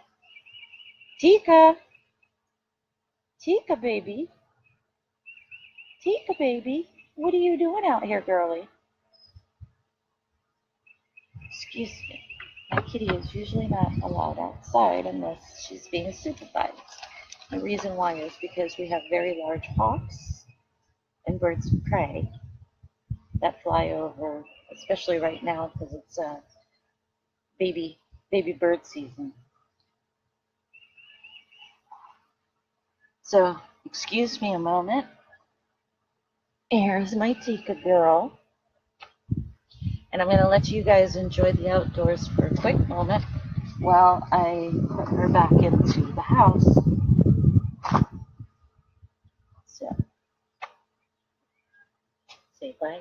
Tika! Tika, baby. Tika, baby. What are you doing out here, girlie? Excuse me. My kitty is usually not allowed outside unless she's being supervised. The reason why is because we have very large hawks and birds of prey that fly over, especially right now because it's baby bird season. So, excuse me a moment. Here's my Tika girl. And I'm going to let you guys enjoy the outdoors for a quick moment while I put her back into the house. So, say bye.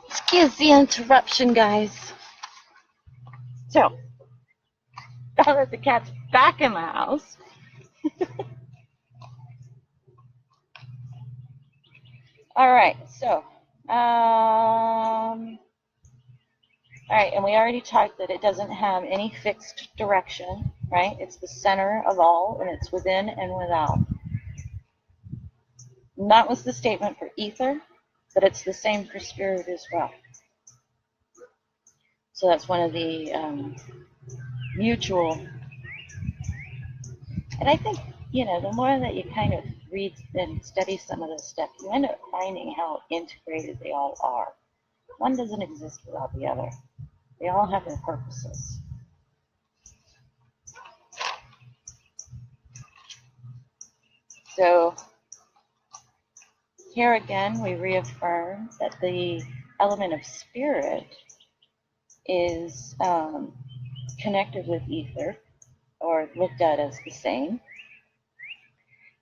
Excuse the interruption, guys. So, now that the cat's back in the house, all right, so, all right, and we already talked that it doesn't have any fixed direction, right? It's the center of all, and it's within and without. And that was the statement for ether, but it's the same for spirit as well. So that's one of the mutual. And I think, the more that you kind of read and study some of this stuff, you end up finding how integrated they all are. One doesn't exist without the other. They all have their purposes. So here again, we reaffirm that the element of spirit is connected with ether, or looked at as the same,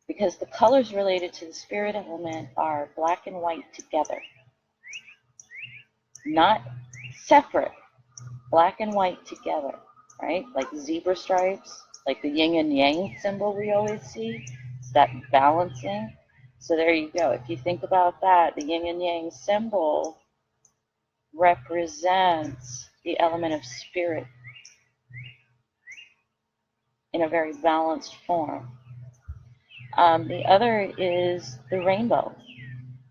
because the colors related to the spirit element are black and white together, not separate, black and white together, right? Like zebra stripes, like the yin and yang symbol we always see, that balancing. So there you go. If you think about that, the yin and yang symbol represents the element of spirit in a very balanced form. The other is the rainbow,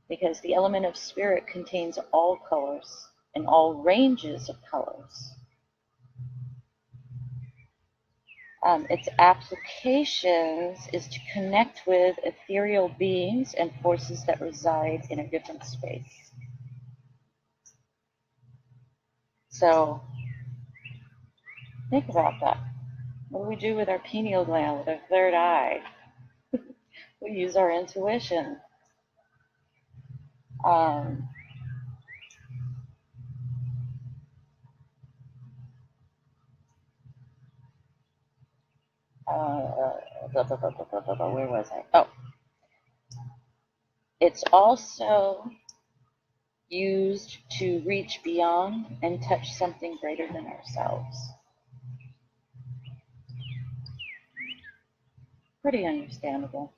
because the element of spirit contains all colors and all ranges of colors. Its applications is to connect with ethereal beings and forces that reside in a different space. So think about that. What do we do with our pineal gland, with our third eye? We use our intuition. Where was I? Oh, it's also used to reach beyond and touch something greater than ourselves. Pretty understandable.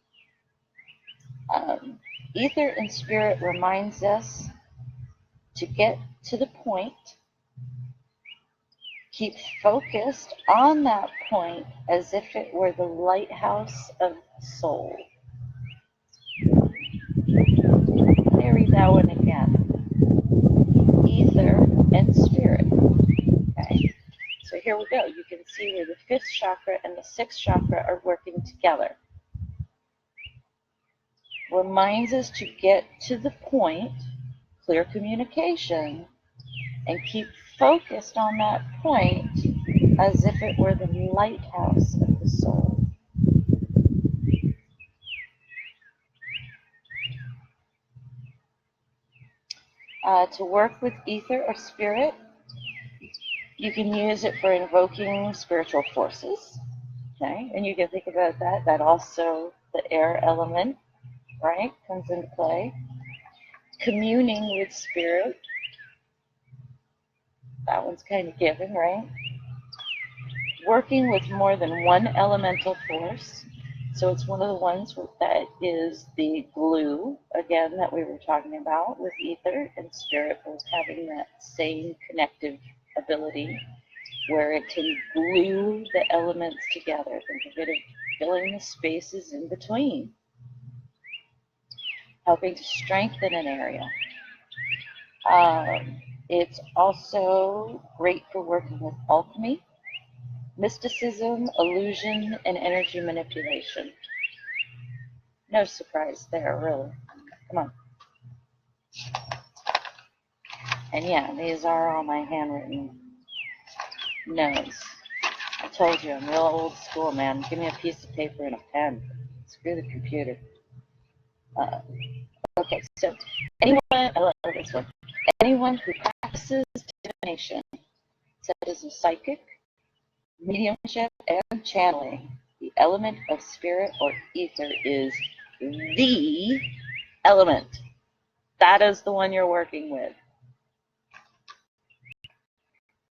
Ether and spirit reminds us to get to the point, keep focused on that point as if it were the lighthouse of the soul. Let me read that one again. Ether and spirit. Okay. So here we go. You can see where the 5th chakra and the 6th chakra are working together. Reminds us to get to the point, clear communication, and keep focused on that point as if it were the lighthouse of the soul. To work with ether or spirit, you can use it for invoking spiritual forces. Okay, and you can think about that also the air element, right, comes into play. Communing with spirit, That one's kind of given, right? Working with more than one elemental force. So it's one of the ones that is the glue, again, that we were talking about with ether, and spirit was having that same connective ability where it can glue the elements together. Think of it as filling the spaces in between, helping to strengthen an area. It's also great for working with alchemy, mysticism, illusion, and energy manipulation. No surprise there, really. Come on. And yeah, these are all my handwritten notes. I told you, I'm real old school, man. Give me a piece of paper and a pen. Screw the computer. Okay, so anyone, I love this one. Anyone who practices divination, such as a psychic, mediumship, and channeling, the element of spirit or ether is the element. That is the one you're working with.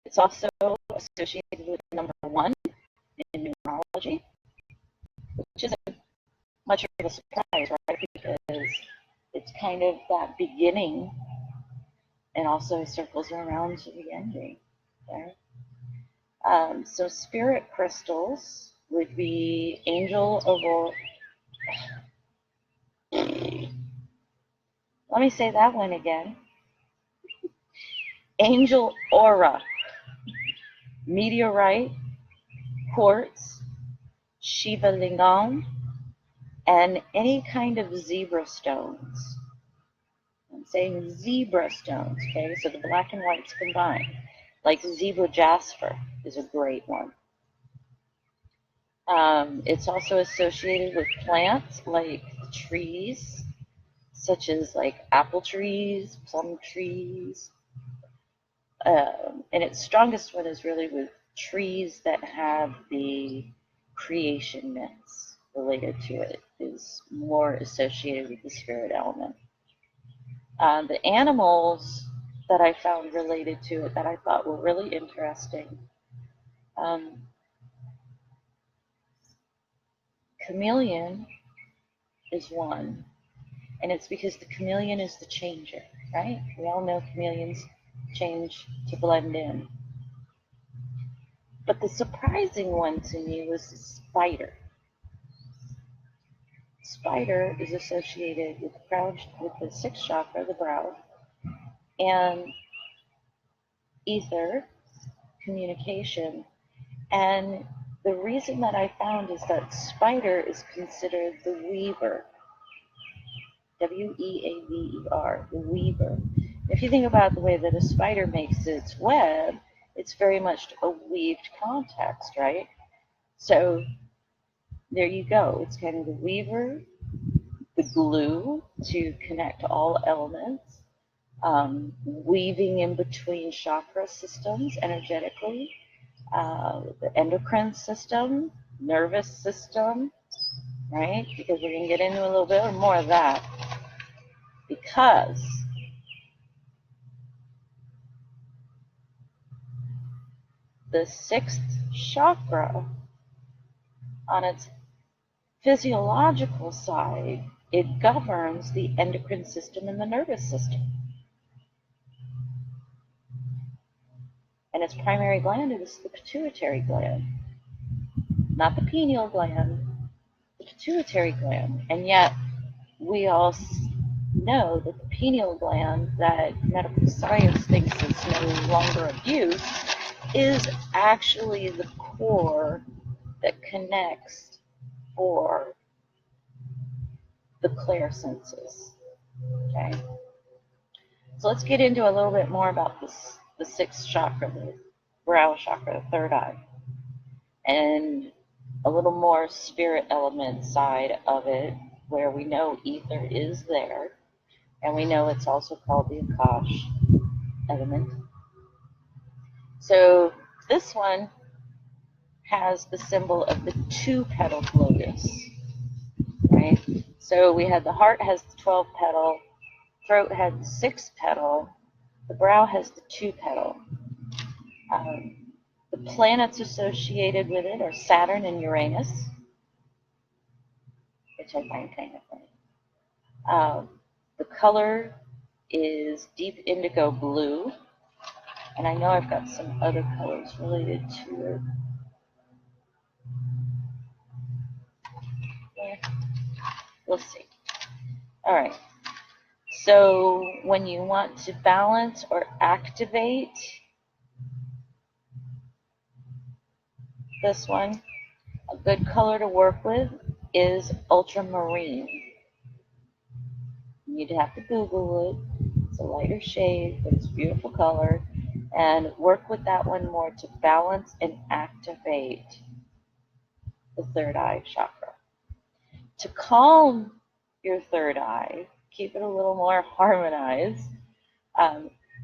It's also associated with number 1 in numerology, which isn't much of a surprise, right? Because it's kind of that beginning and also circles around to the ending. Okay? So spirit crystals would be angel aurora. Let me say that one again. Angel aura, meteorite, quartz, Shiva lingam, and any kind of zebra stones. I'm saying zebra stones, okay? So the black and whites combined. Like zebra jasper is a great one. It's also associated with plants like trees, such as like apple trees, plum trees. And its strongest one is really with trees that have the creation myths related to it, is more associated with the spirit element. The animals that I found related to it that I thought were really interesting. Chameleon is one, and it's because the chameleon is the changer, right? We all know chameleons change to blend in. But the surprising one to me was the spider. Spider is associated with the crown, with the 6th chakra, the brow, and ether, communication. And the reason that I found is that spider is considered the weaver. W-E-A-V-E-R, the weaver. If you think about the way that a spider makes its web, it's very much a weaved context, right? So there you go. It's kind of the weaver, the glue to connect all elements, weaving in between chakra systems energetically, the endocrine system, nervous system, right? Because we're going to get into a little bit more of that. Because the 6th chakra, on its physiological side, it governs the endocrine system and the nervous system. And its primary gland is the pituitary gland, not the pineal gland, the pituitary gland. And yet, we all know that the pineal gland, that medical science thinks is no longer of use, is actually the core that connects for the clairsenses. Okay, so let's get into a little bit more about this, the 6th chakra, the brow chakra, the 3rd eye, and a little more spirit element side of it, where we know ether is there, and we know it's also called the Akash element. So this one has the symbol of the 2-petaled lotus, right? So we had the heart has the 12-petal, throat had the 6-petal, the brow has the 2-petal. The planets associated with it are Saturn and Uranus, which I find kind of funny. The color is deep indigo blue, and I know I've got some other colors related to it. Yeah, we'll see. All right. So when you want to balance or activate this one, a good color to work with is ultramarine. You'd have to Google it. It's a lighter shade, but it's a beautiful color. And work with that one more to balance and activate the third eye chakra. To calm your third eye, keep it a little more harmonized,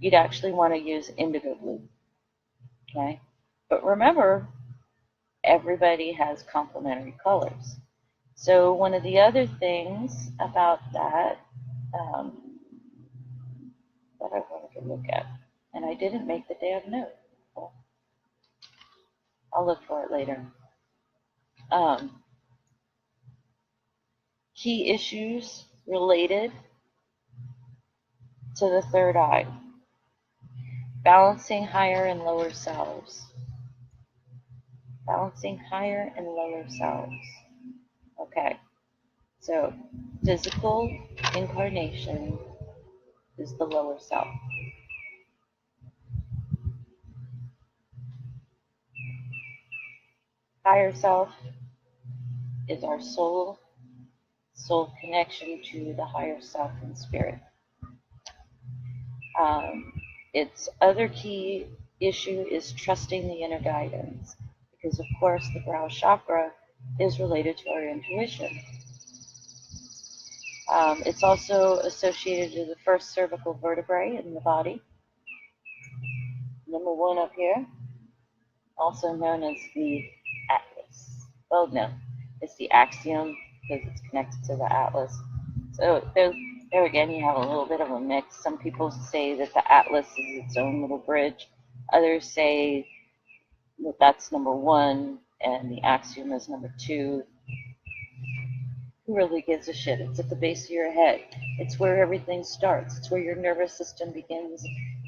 you'd actually want to use indigo blue. Okay? But remember, everybody has complementary colors. So one of the other things about that that I wanted to look at, and I didn't make the damn note. Well, I'll look for it later. Key issues related to the third eye. Balancing higher and lower selves. Balancing higher and lower selves. Okay, so physical incarnation is the lower self. Higher self is our soul connection to the higher self and spirit. Its other key issue is trusting the inner guidance, because of course the brow chakra is related to our intuition. It's also associated to the first cervical vertebrae in the body, number 1 up here, also known as the atlas. Well, no, it's the axiom because it's connected to the atlas. So there again, you have a little bit of a mix. Some people say that the atlas is its own little bridge. Others say that that's number 1 and the axiom is number 2. Who really gives a shit? It's at the base of your head. It's where everything starts. It's where your nervous system begins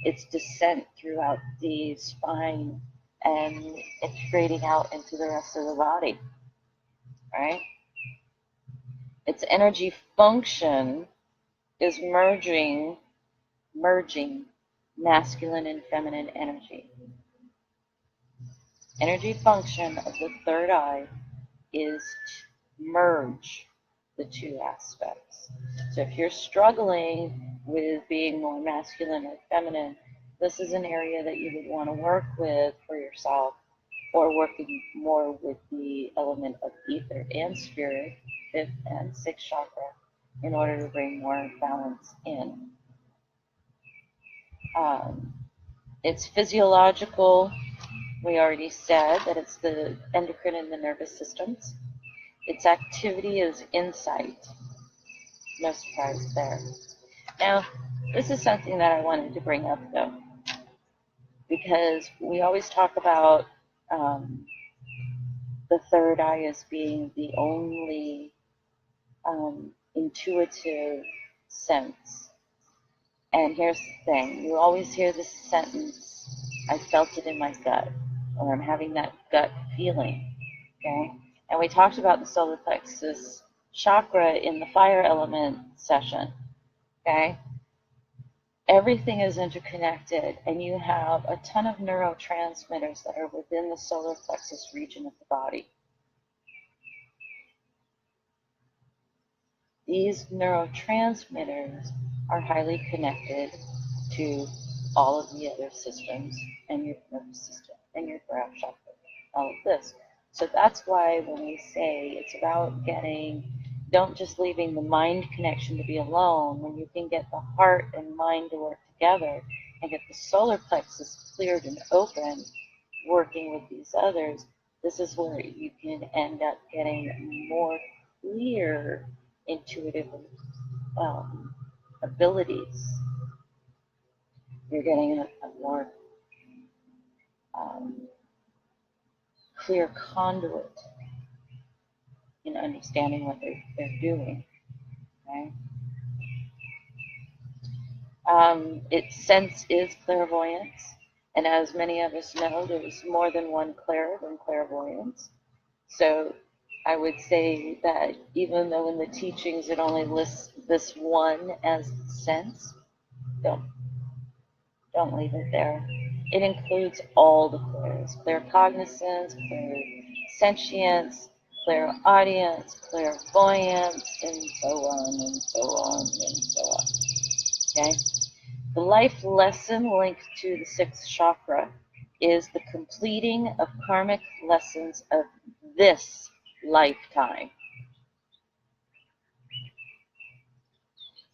its descent throughout the spine and integrating out into the rest of the body. Right? Its energy function is merging masculine and feminine energy. Energy function of the third eye is to merge the two aspects. So if you're struggling with being more masculine or feminine, this is an area that you would want to work with for yourself, or working more with the element of ether and spirit, 5th and 6th chakra, in order to bring more balance in. It's physiological. We already said that it's the endocrine and the nervous systems. Its activity is insight. No surprise there. Now, this is something that I wanted to bring up, though, because we always talk about the third eye as being the only intuitive sense. And here's the thing. You always hear this sentence, I felt it in my gut, or I'm having that gut feeling, okay? And we talked about the solar plexus chakra in the fire element session, okay? Everything is interconnected, and you have a ton of neurotransmitters that are within the solar plexus region of the body. These neurotransmitters are highly connected to all of the other systems and your nervous system and your brow chakra, all of this. So that's why when we say it's about don't just leaving the mind connection to be alone, when you can get the heart and mind to work together and get the solar plexus cleared and open, working with these others, this is where you can end up getting more clear intuitive abilities. You're getting a more clear conduit in understanding what they're doing. Okay? Its sense is clairvoyance, and as many of us know, there's more than one clair than clairvoyance. So I would say that even though in the teachings it only lists this one as sense, don't leave it there. It includes all the clairs: claircognizance, clairsentience, clairaudience, clairvoyance, and so on and so on and so on. Okay? The life lesson linked to the sixth chakra is the completing of karmic lessons of this lifetime.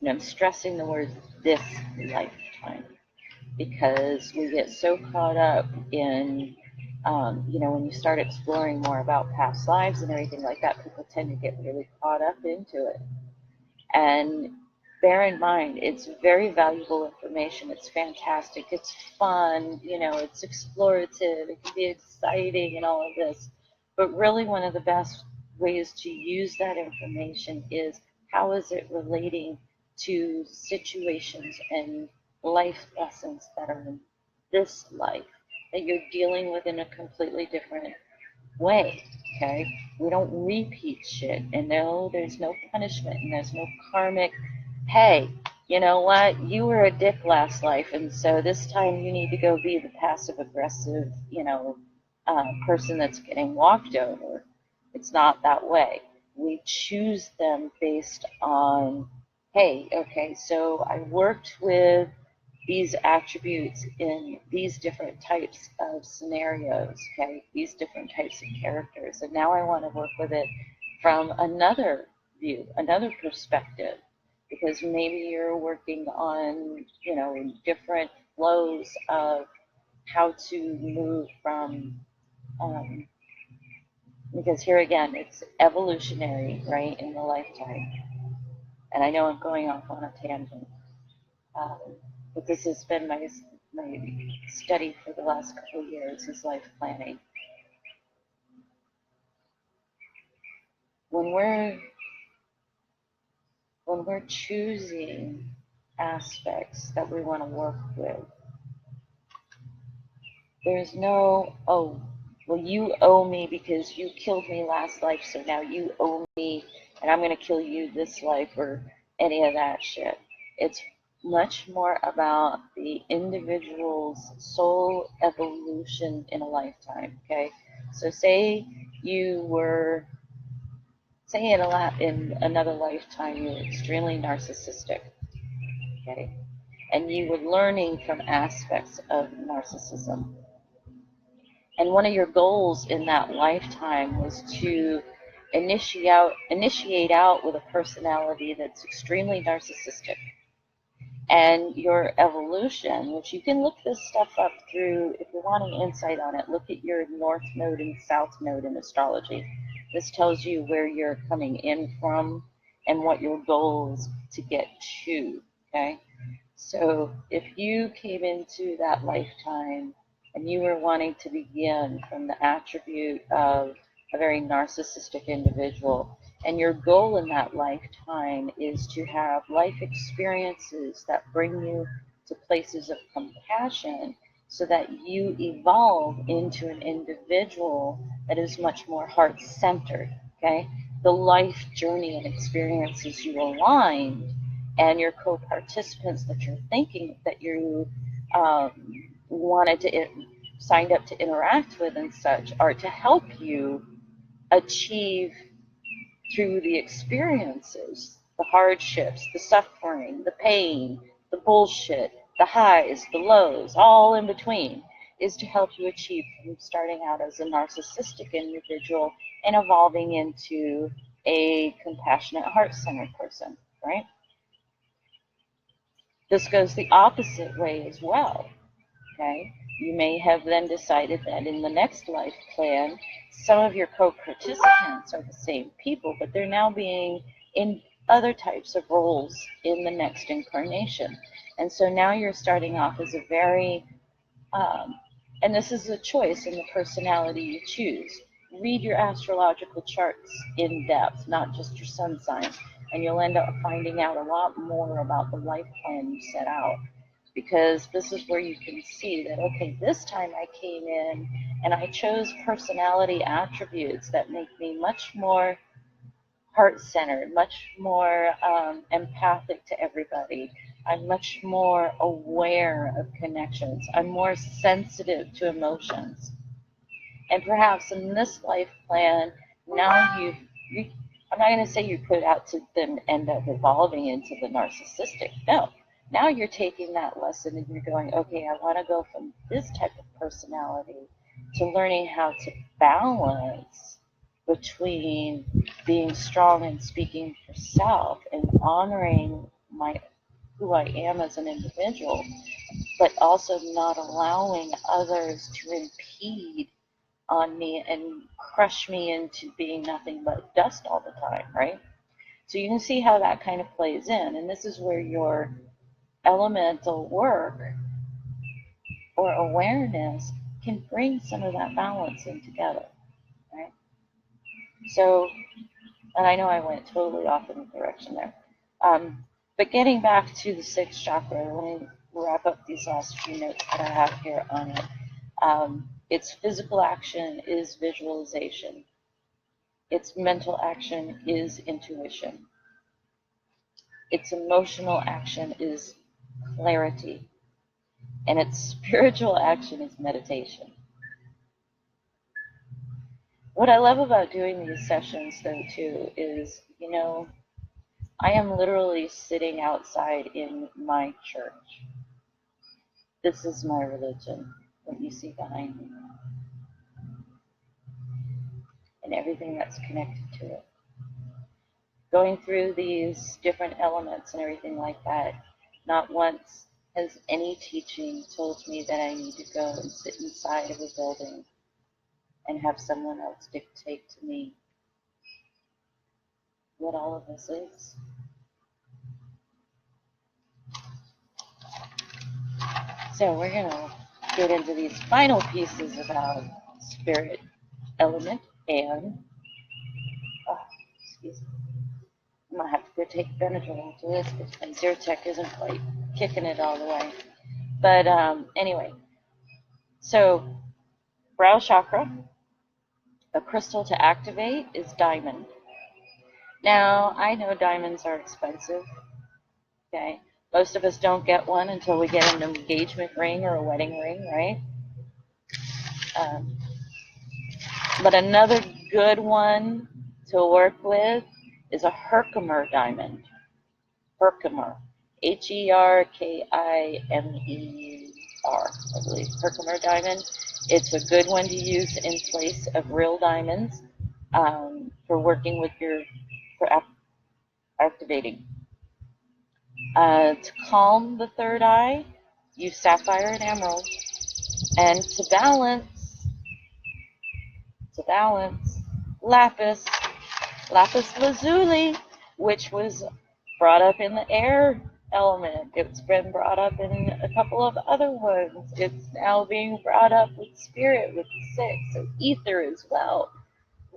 And I'm stressing the word this lifetime because we get so caught up in, when you start exploring more about past lives and everything like that, people tend to get really caught up into it. And bear in mind, it's very valuable information. It's fantastic. It's fun. It's explorative. It can be exciting and all of this. But really, one of the best ways to use that information is how is it relating to situations and life lessons that are in this life that you're dealing with in a completely different way. Okay, we don't repeat shit, and no, there's no punishment, and there's no karmic, hey, you know what, you were a dick last life, and so this time you need to go be the passive aggressive person that's getting walked over. It's not that way. We choose them based on, hey, okay, so I worked with these attributes in these different types of scenarios, okay, these different types of characters. And now I want to work with it from another view, another perspective, because maybe you're working on, different flows of how to move from, because here again, it's evolutionary, right, in the lifetime. And I know I'm going off on a tangent. But this has been my study for the last couple of years, is life planning. When we're choosing aspects that we want to work with, there's no, oh, well, you owe me because you killed me last life, so now you owe me, and I'm going to kill you this life, or any of that shit. It's much more about the individual's soul evolution in a lifetime, okay? So say you were, say in another lifetime you were extremely narcissistic, okay? And you were learning from aspects of narcissism. And one of your goals in that lifetime was to initiate out with a personality that's extremely narcissistic. And your evolution, which you can look this stuff up through, if you're wanting insight on it, look at your North Node and South Node in astrology. This tells you where you're coming in from and what your goal is to get to, okay? So if you came into that lifetime and you were wanting to begin from the attribute of a very narcissistic individual, and your goal in that lifetime is to have life experiences that bring you to places of compassion so that you evolve into an individual that is much more heart-centered, okay? The life journey and experiences you aligned, and your co-participants that you're thinking that you wanted to signed up to interact with and such are to help you achieve through the experiences, the hardships, the suffering, the pain, the bullshit, the highs, the lows, all in between, is to help you achieve from starting out as a narcissistic individual and evolving into a compassionate, heart-centered person, right? This goes the opposite way as well, okay? You may have then decided that in the next life plan, some of your co-participants are the same people, but they're now being in other types of roles in the next incarnation. And so now you're starting off as a very And this is a choice in the personality you choose. Read your astrological charts in depth, not just your sun sign, and you'll end up finding out a lot more about the life plan you set out. Because this is where you can see that, okay, this time I came in and I chose personality attributes that make me much more heart-centered, much more empathic to everybody. I'm much more aware of connections. I'm more sensitive to emotions. And perhaps in this life plan, now you I'm not going to say you put out to then end up evolving into the narcissistic. No. Now you're taking that lesson and you're going, okay, I want to go from this type of personality to learning how to balance between being strong and speaking for self and honoring my who I am as an individual, but also not allowing others to impede on me and crush me into being nothing but dust all the time, right? So you can see how that kind of plays in. And this is where your elemental work or awareness can bring some of that balance in together, right? So, and I know I went totally off in the direction there. But getting back to the sixth chakra, let me wrap up these last few notes that I have here on it. Its physical action is visualization. Its mental action is intuition. Its emotional action is clarity. And its spiritual action is meditation. What I love about doing these sessions, though, too, is, I am literally sitting outside in my church. This is my religion, what you see behind me, and everything that's connected to it. Going through these different elements and everything like that, not once has any teaching told me that I need to go and sit inside of a building and have someone else dictate to me what all of this is. So we're going to get into these final pieces about spirit element and, excuse me, I'm going to have to go take Benadryl after this because my Zyrtec isn't quite kicking it all the way. But anyway, so brow chakra, a crystal to activate is diamond. Now, I know diamonds are expensive, okay? Most of us don't get one until we get an engagement ring or a wedding ring, right? But another good one to work with is a Herkimer diamond. Herkimer. Herkimer, I believe. Herkimer diamond. It's a good one to use in place of real diamonds for working with for activating. To calm the third eye, use sapphire and emerald. And to balance, lapis lazuli, which was brought up in the air element. It's been brought up in a couple of other ones. It's now being brought up with spirit, with the six, so ether as well.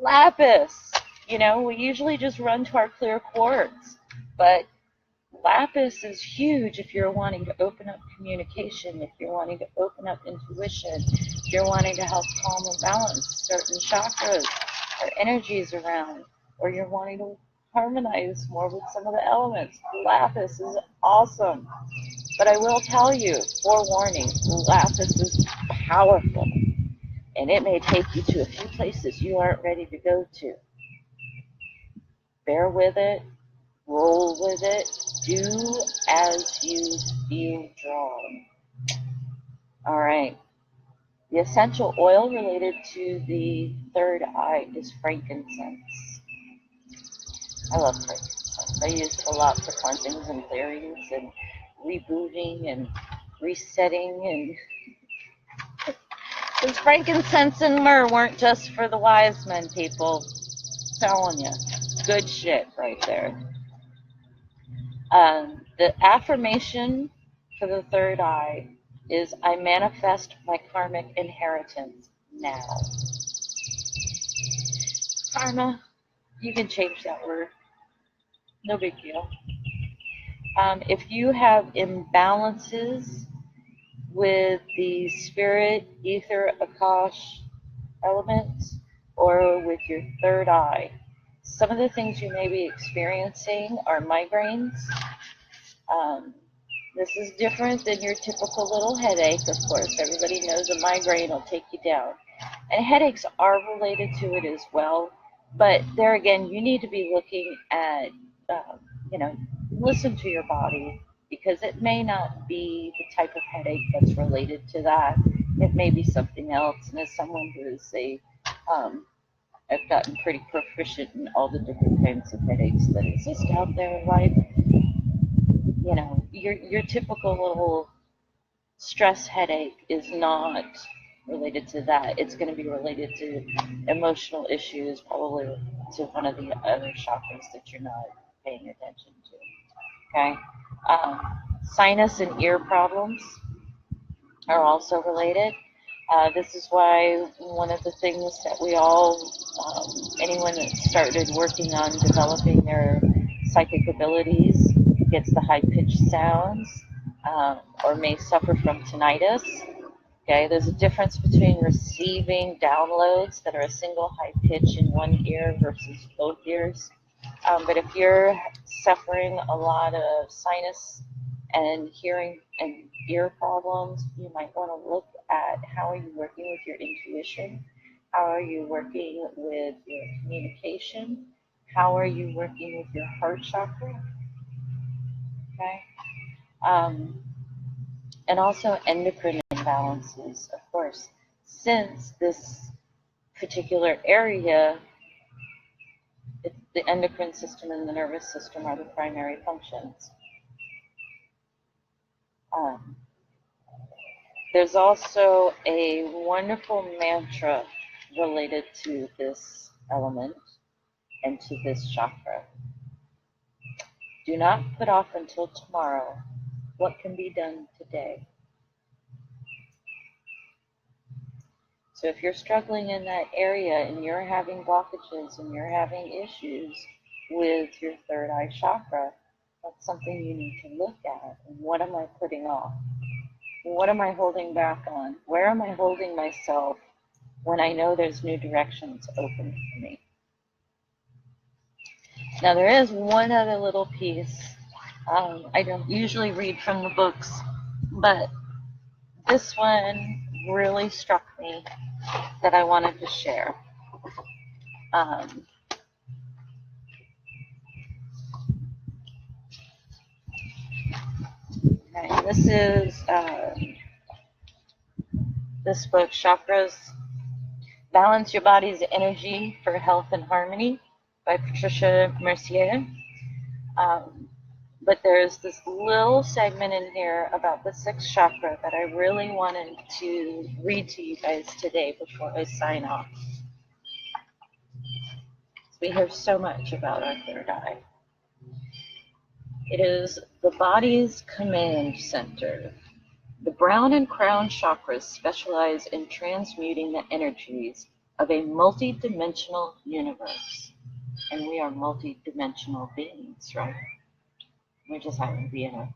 Lapis, we usually just run to our clear quartz, but lapis is huge if you're wanting to open up communication, if you're wanting to open up intuition, if you're wanting to help calm and balance certain chakras or energies around, or you're wanting to harmonize more with some of the elements. Lapis is awesome. But I will tell you, forewarning, lapis is powerful. And it may take you to a few places you aren't ready to go to. Bear with it. Roll with it. Do as you feel drawn. All right. The essential oil related to the third eye is frankincense. I love frankincense. I use it a lot for cleansings and clearings and rebooting and resetting. And because frankincense and myrrh weren't just for the wise men, people. I'm telling you, good shit right there. The affirmation for the third eye is I manifest my karmic inheritance now. Karma, you can change that word. No big deal. If you have imbalances with the spirit, ether, Akash elements, or with your third eye, some of the things you may be experiencing are migraines. This is different than your typical little headache, of course. Everybody knows a migraine will take you down. And headaches are related to it as well. But there again, you need to be looking at, listen to your body, because it may not be the type of headache that's related to that. It may be something else. And as someone who is I've gotten pretty proficient in all the different kinds of headaches that exist out there in life. Your typical little stress headache is not related to that. It's going to be related to emotional issues, probably to one of the other chakras that you're not paying attention to. Okay? Sinus and ear problems are also related. This is why one of the things that we all, anyone that started working on developing their psychic abilities gets the high-pitched sounds, or may suffer from tinnitus. Okay, there's a difference between receiving downloads that are a single high pitch in one ear versus both ears. But if you're suffering a lot of sinus and hearing and ear problems, you might want to look at how are you working with your intuition, how are you working with your communication, how are you working with your heart chakra, okay? And also endocrine imbalances, of course, since this particular area, the endocrine system and the nervous system are the primary functions. There's also a wonderful mantra related to this element and to this chakra. Do not put off until tomorrow what can be done today. So if you're struggling in that area and you're having blockages and you're having issues with your third eye chakra, that's something you need to look at. And what am I putting off? What am I holding back on? Where am I holding myself when I know there's new directions open for me? Now there is one other little piece. I don't usually read from the books, but this one really struck me that I wanted to share. Okay, this is this book, Chakras, Balance Your Body's Energy for Health and Harmony by Patricia Mercier. But there's this little segment in here about the sixth chakra that I really wanted to read to you guys today before I sign off. We hear so much about our third eye. It is the body's command center. The brown and crown chakras specialize in transmuting the energies of a multi-dimensional universe. And we are multi-dimensional beings, right? We just happen to be in a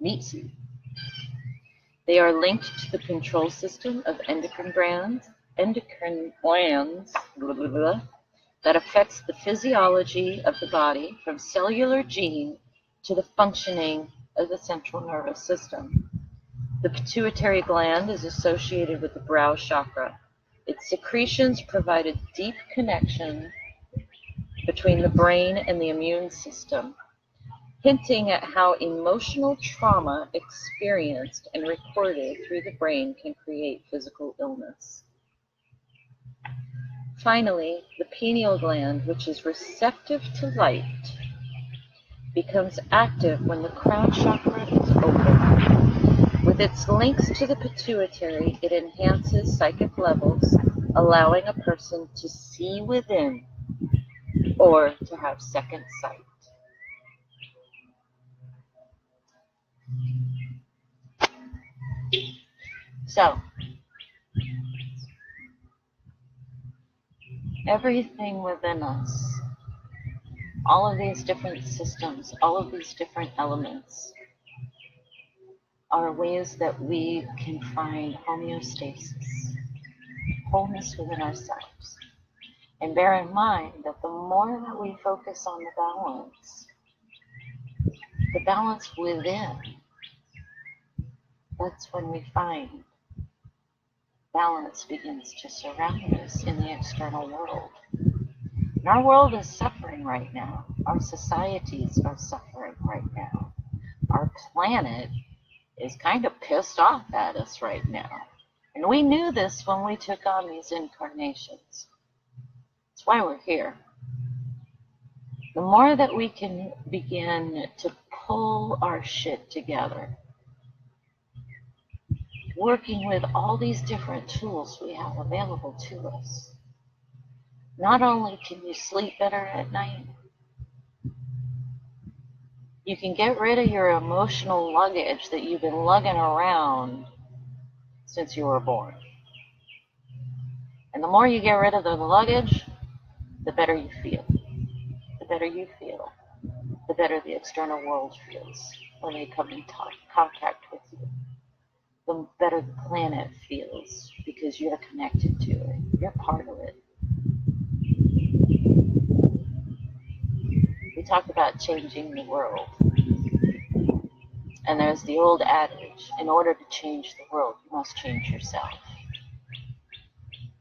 meat suit. They are linked to the control system of endocrine glands, that affects the physiology of the body from cellular gene to the functioning of the central nervous system. The pituitary gland is associated with the brow chakra. Its secretions provide a deep connection between the brain and the immune system, hinting at how emotional trauma experienced and recorded through the brain can create physical illness. Finally, the pineal gland, which is receptive to light, becomes active when the crown chakra is open. With its links to the pituitary, it enhances psychic levels, allowing a person to see within or to have second sight. So, everything within us, all of these different systems, all of these different elements, are ways that we can find homeostasis, wholeness within ourselves. And bear in mind that the more that we focus on the balance within, that's when we find balance begins to surround us in the external world. And our world is suffering right now. Our societies are suffering right now. Our planet is kind of pissed off at us right now. And we knew this when we took on these incarnations. That's why we're here. The more that we can begin to pull our shit together, working with all these different tools we have available to us, not only can you sleep better at night, you can get rid of your emotional luggage that you've been lugging around since you were born. And the more you get rid of the luggage, the better you feel. The better you feel, the better the external world feels when they come in contact with you. The better the planet feels because you're connected to it. You're part of it. We talk about changing the world. And there's the old adage, in order to change the world, you must change yourself.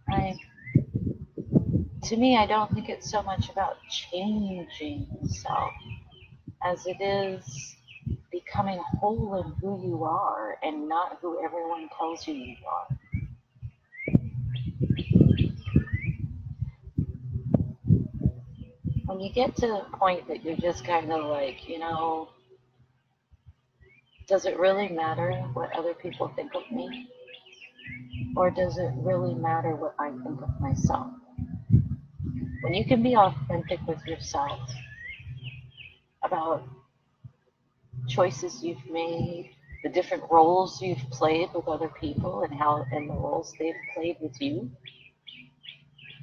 Right? To me, I don't think it's so much about changing yourself as it is becoming whole in who you are and not who everyone tells you are. When you get to the point that you're just kind of like, does it really matter what other people think of me? Or does it really matter what I think of myself? When you can be authentic with yourself about choices you've made, the different roles you've played with other people and the roles they've played with you,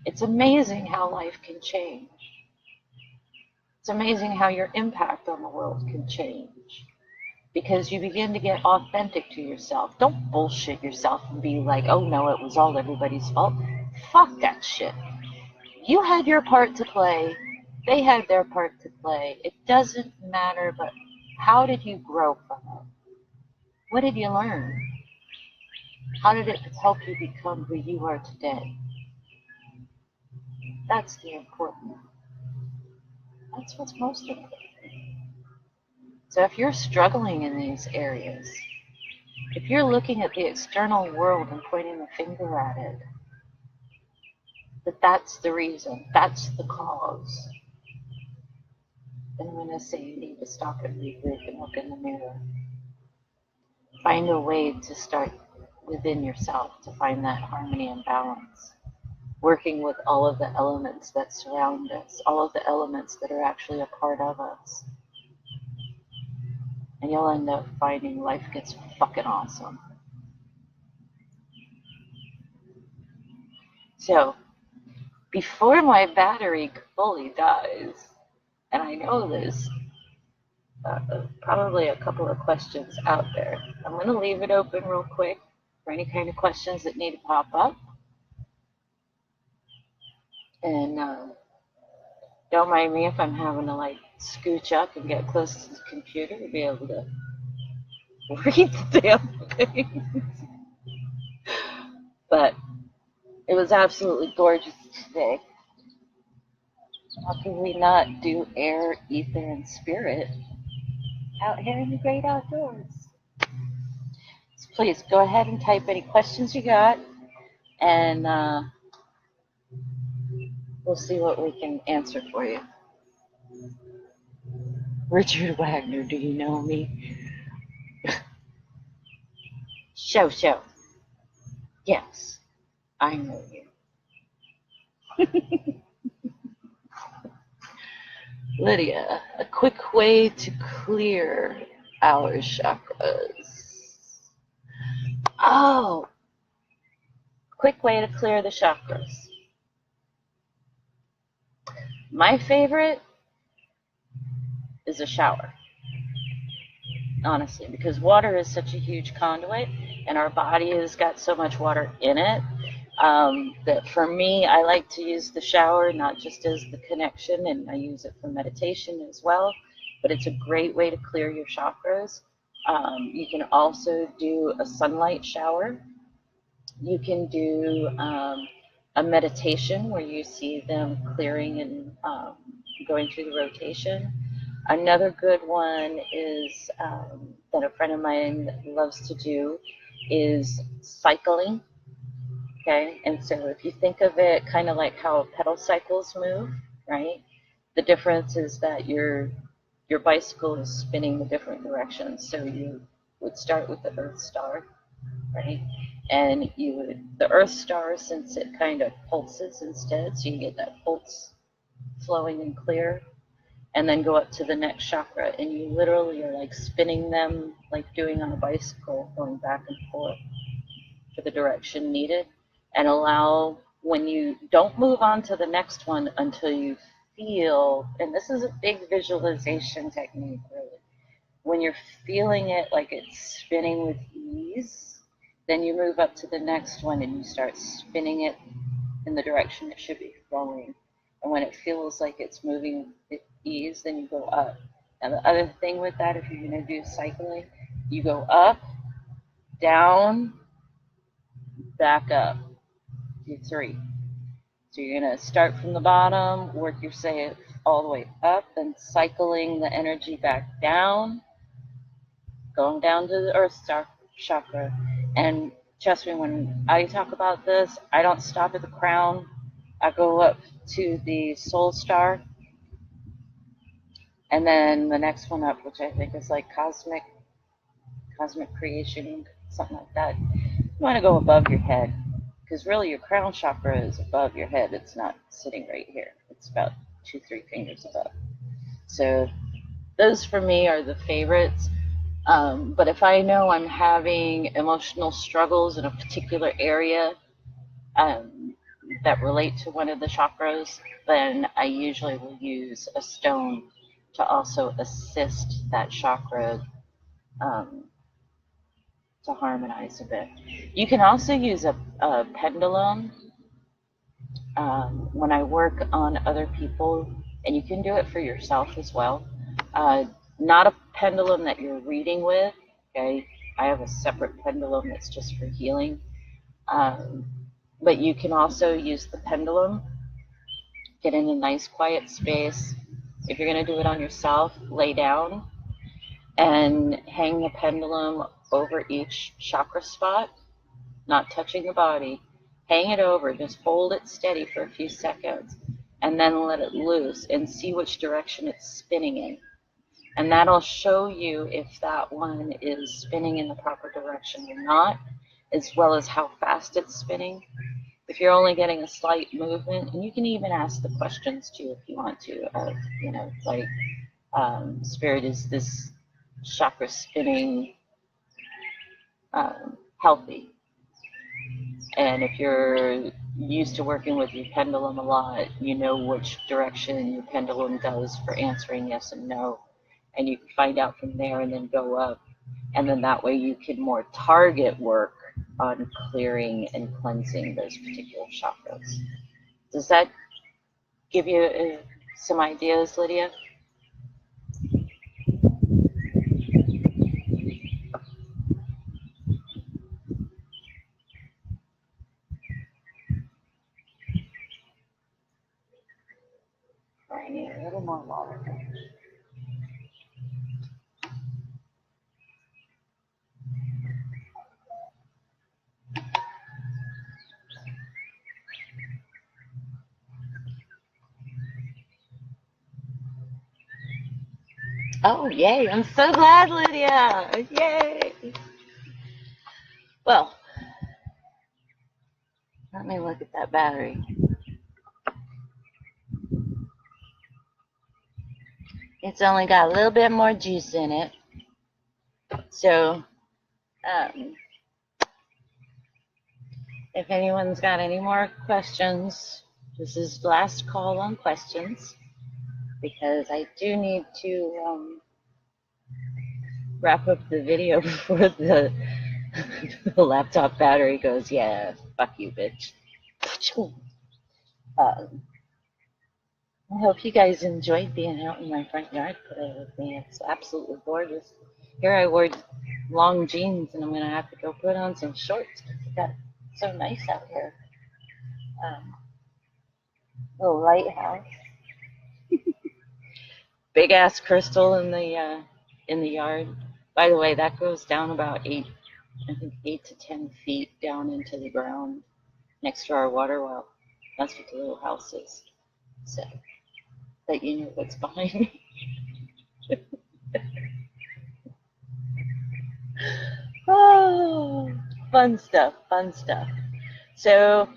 it's amazing how life can change. It's amazing how your impact on the world can change because you begin to get authentic to yourself. Don't bullshit yourself and be like, oh no, it was all everybody's fault. Fuck that shit. You had your part to play. They had their part to play. It doesn't matter, but how did you grow from it? What did you learn? How did it help you become who you are today? That's the important. That's what's most important. So if you're struggling in these areas, if you're looking at the external world and pointing the finger at it, that's the reason, that's the cause, then I'm going to say you need to stop and regroup and look in the mirror. Find a way to start within yourself to find that harmony and balance, working with all of the elements that surround us, all of the elements that are actually a part of us. And you'll end up finding life gets fucking awesome. So, before my battery fully dies, and I know there's probably a couple of questions out there, I'm going to leave it open real quick for any kind of questions that need to pop up. And don't mind me if I'm having to like scooch up and get close to the computer to be able to read the damn thing. But it was absolutely gorgeous today. How could we not do air, ether, and spirit out here in the great outdoors? So please go ahead and type any questions you got, and we'll see what we can answer for you. Richard Wagner, do you know me? Show. Yes, I know you. Lydia, a quick way to clear our chakras. Oh, quick way to clear the chakras. My favorite is a shower, honestly, because water is such a huge conduit and our body has got so much water in it, that for me, I like to use the shower not just as the connection, and I use it for meditation as well, but it's a great way to clear your chakras. You can also do a sunlight shower. You can do a meditation where you see them clearing and going through the rotation. Another good one is that a friend of mine loves to do is cycling. Okay, and so if you think of it kind of like how pedal cycles move, right? The difference is that your bicycle is spinning the different directions. So you would start with the Earth Star, right? And you would the Earth Star, since it kind of pulses instead, so you get that pulse flowing and clear, and then go up to the next chakra, and you literally are like spinning them like doing on a bicycle, going back and forth for the direction needed, and allow when you don't move on to the next one until you feel, and this is a big visualization technique, really. When you're feeling it like it's spinning with ease, then you move up to the next one and you start spinning it in the direction it should be flowing. And when it feels like it's moving with ease, then you go up. And the other thing with that, if you're going to do cycling, you go up, down, back up. Do three. So you're going to start from the bottom, work your say all the way up, and cycling the energy back down, going down to the earth star chakra. And trust me, when I talk about this, I don't stop at the crown. I go up to the soul star, and then the next one up, which I think is like cosmic creation, something like that. You want to go above your head, because really your crown chakra is above your head. It's not sitting right here. It's about 2-3 fingers above. So those for me are the favorites. But if I know I'm having emotional struggles in a particular area um, that relate to one of the chakras, then I usually will use a stone to also assist that chakra um, to harmonize a bit. You can also use a pendulum when I work on other people, and you can do it for yourself as well. Uh, Not a pendulum that you're reading with, okay? I have a separate pendulum that's just for healing. Um, but you can also use the pendulum, get in a nice quiet space. If you're going to do it on yourself, lay down and hang the pendulum over each chakra spot, not touching the body. Hang it over, just hold it steady for a few seconds, and then let it loose and see which direction it's spinning in. And that'll show you if that one is spinning in the proper direction or not, as well as how fast it's spinning. If you're only getting a slight movement, and you can even ask the questions too if you want to, of, like, Spirit, is this chakra spinning healthy? And if you're used to working with your pendulum a lot, you know which direction your pendulum does for answering yes and no. And you can find out from there and then go up. And then that way you can more target work on clearing and cleansing those particular chakras. Does that give you some ideas, Lydia? I need a little more water. Oh, yay. I'm so glad, Lydia. Yay. Well, let me look at that battery. It's only got a little bit more juice in it. So, um, If anyone's got any more questions, this is last call on questions because I do need to wrap up the video before the laptop battery goes, yeah, fuck you, bitch. I hope you guys enjoyed being out in my front yard today with me. It's absolutely gorgeous. Here I wore long jeans and I'm going to have to go put on some shorts because it got so nice out here. Little lighthouse. Big ass crystal in the yard. By the way, that goes down about 8 to 10 feet down into the ground next to our water well. That's what the little house is. So that you know what's behind me. Oh, fun stuff, fun stuff. So,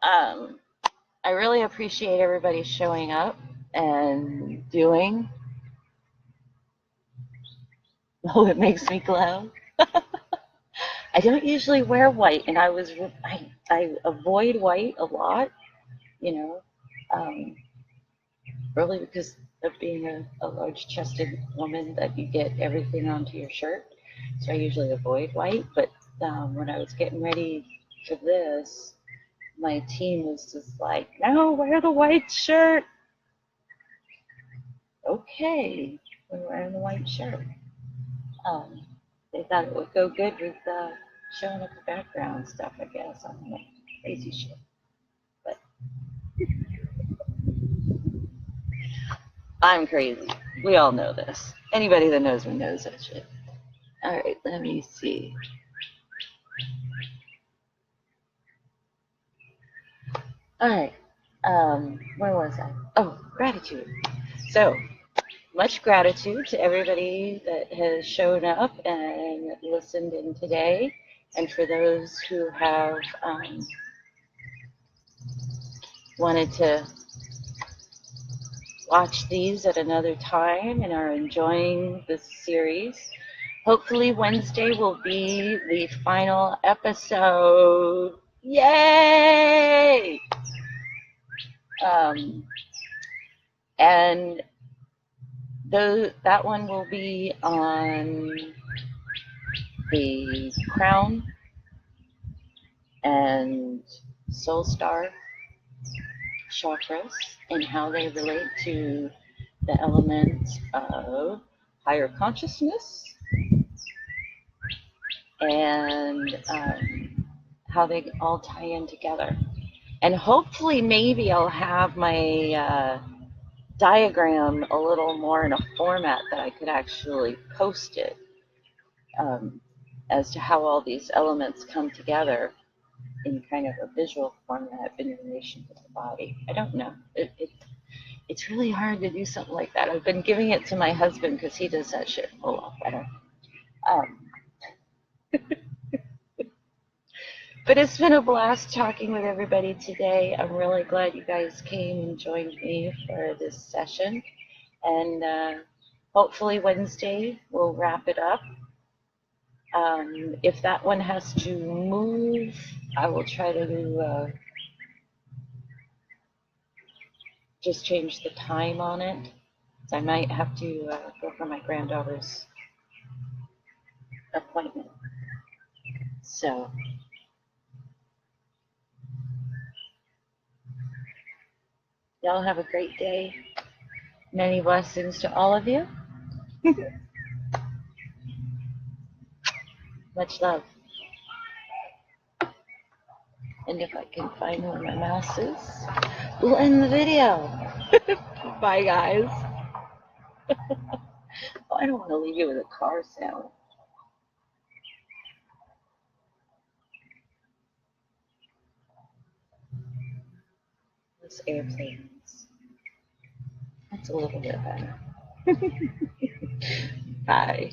I really appreciate everybody showing up and doing. Oh, it makes me glow. I don't usually wear white, and I avoid white a lot, you know, um, really because of being a large-chested woman that you get everything onto your shirt. So I usually avoid white. But when I was getting ready for this, my team was just like, "No, wear the white shirt." Okay, we're wearing the white shirt. Um, they thought it would go good with showing up the background stuff, I guess. I don't know, crazy shit. But I'm crazy. We all know this. Anybody that knows me knows that shit. All right, let me see. All right, where was I? Oh, gratitude. So much gratitude to everybody that has shown up and listened in today, and for those who have wanted to watch these at another time and are enjoying this series. Hopefully Wednesday will be the final episode. Yay! And that one will be on the crown and soul star chakras and how they relate to the element of higher consciousness and how they all tie in together. And hopefully maybe I'll have my diagram a little more in a format that I could actually post it as to how all these elements come together in kind of a visual format in relation to the body. I don't know. It's really hard to do something like that. I've been giving it to my husband because he does that shit a lot better. But it's been a blast talking with everybody today. I'm really glad you guys came and joined me for this session. And hopefully Wednesday we'll wrap it up. If that one has to move, I will try to just change the time on it. So I might have to go for my granddaughter's appointment. So y'all have a great day. Many blessings to all of you. Much love. And if I can find where my mouse is, we'll end the video. Bye, guys. Oh, I don't want to leave you with a car sound. This airplanes. That's a little bit better. Bye.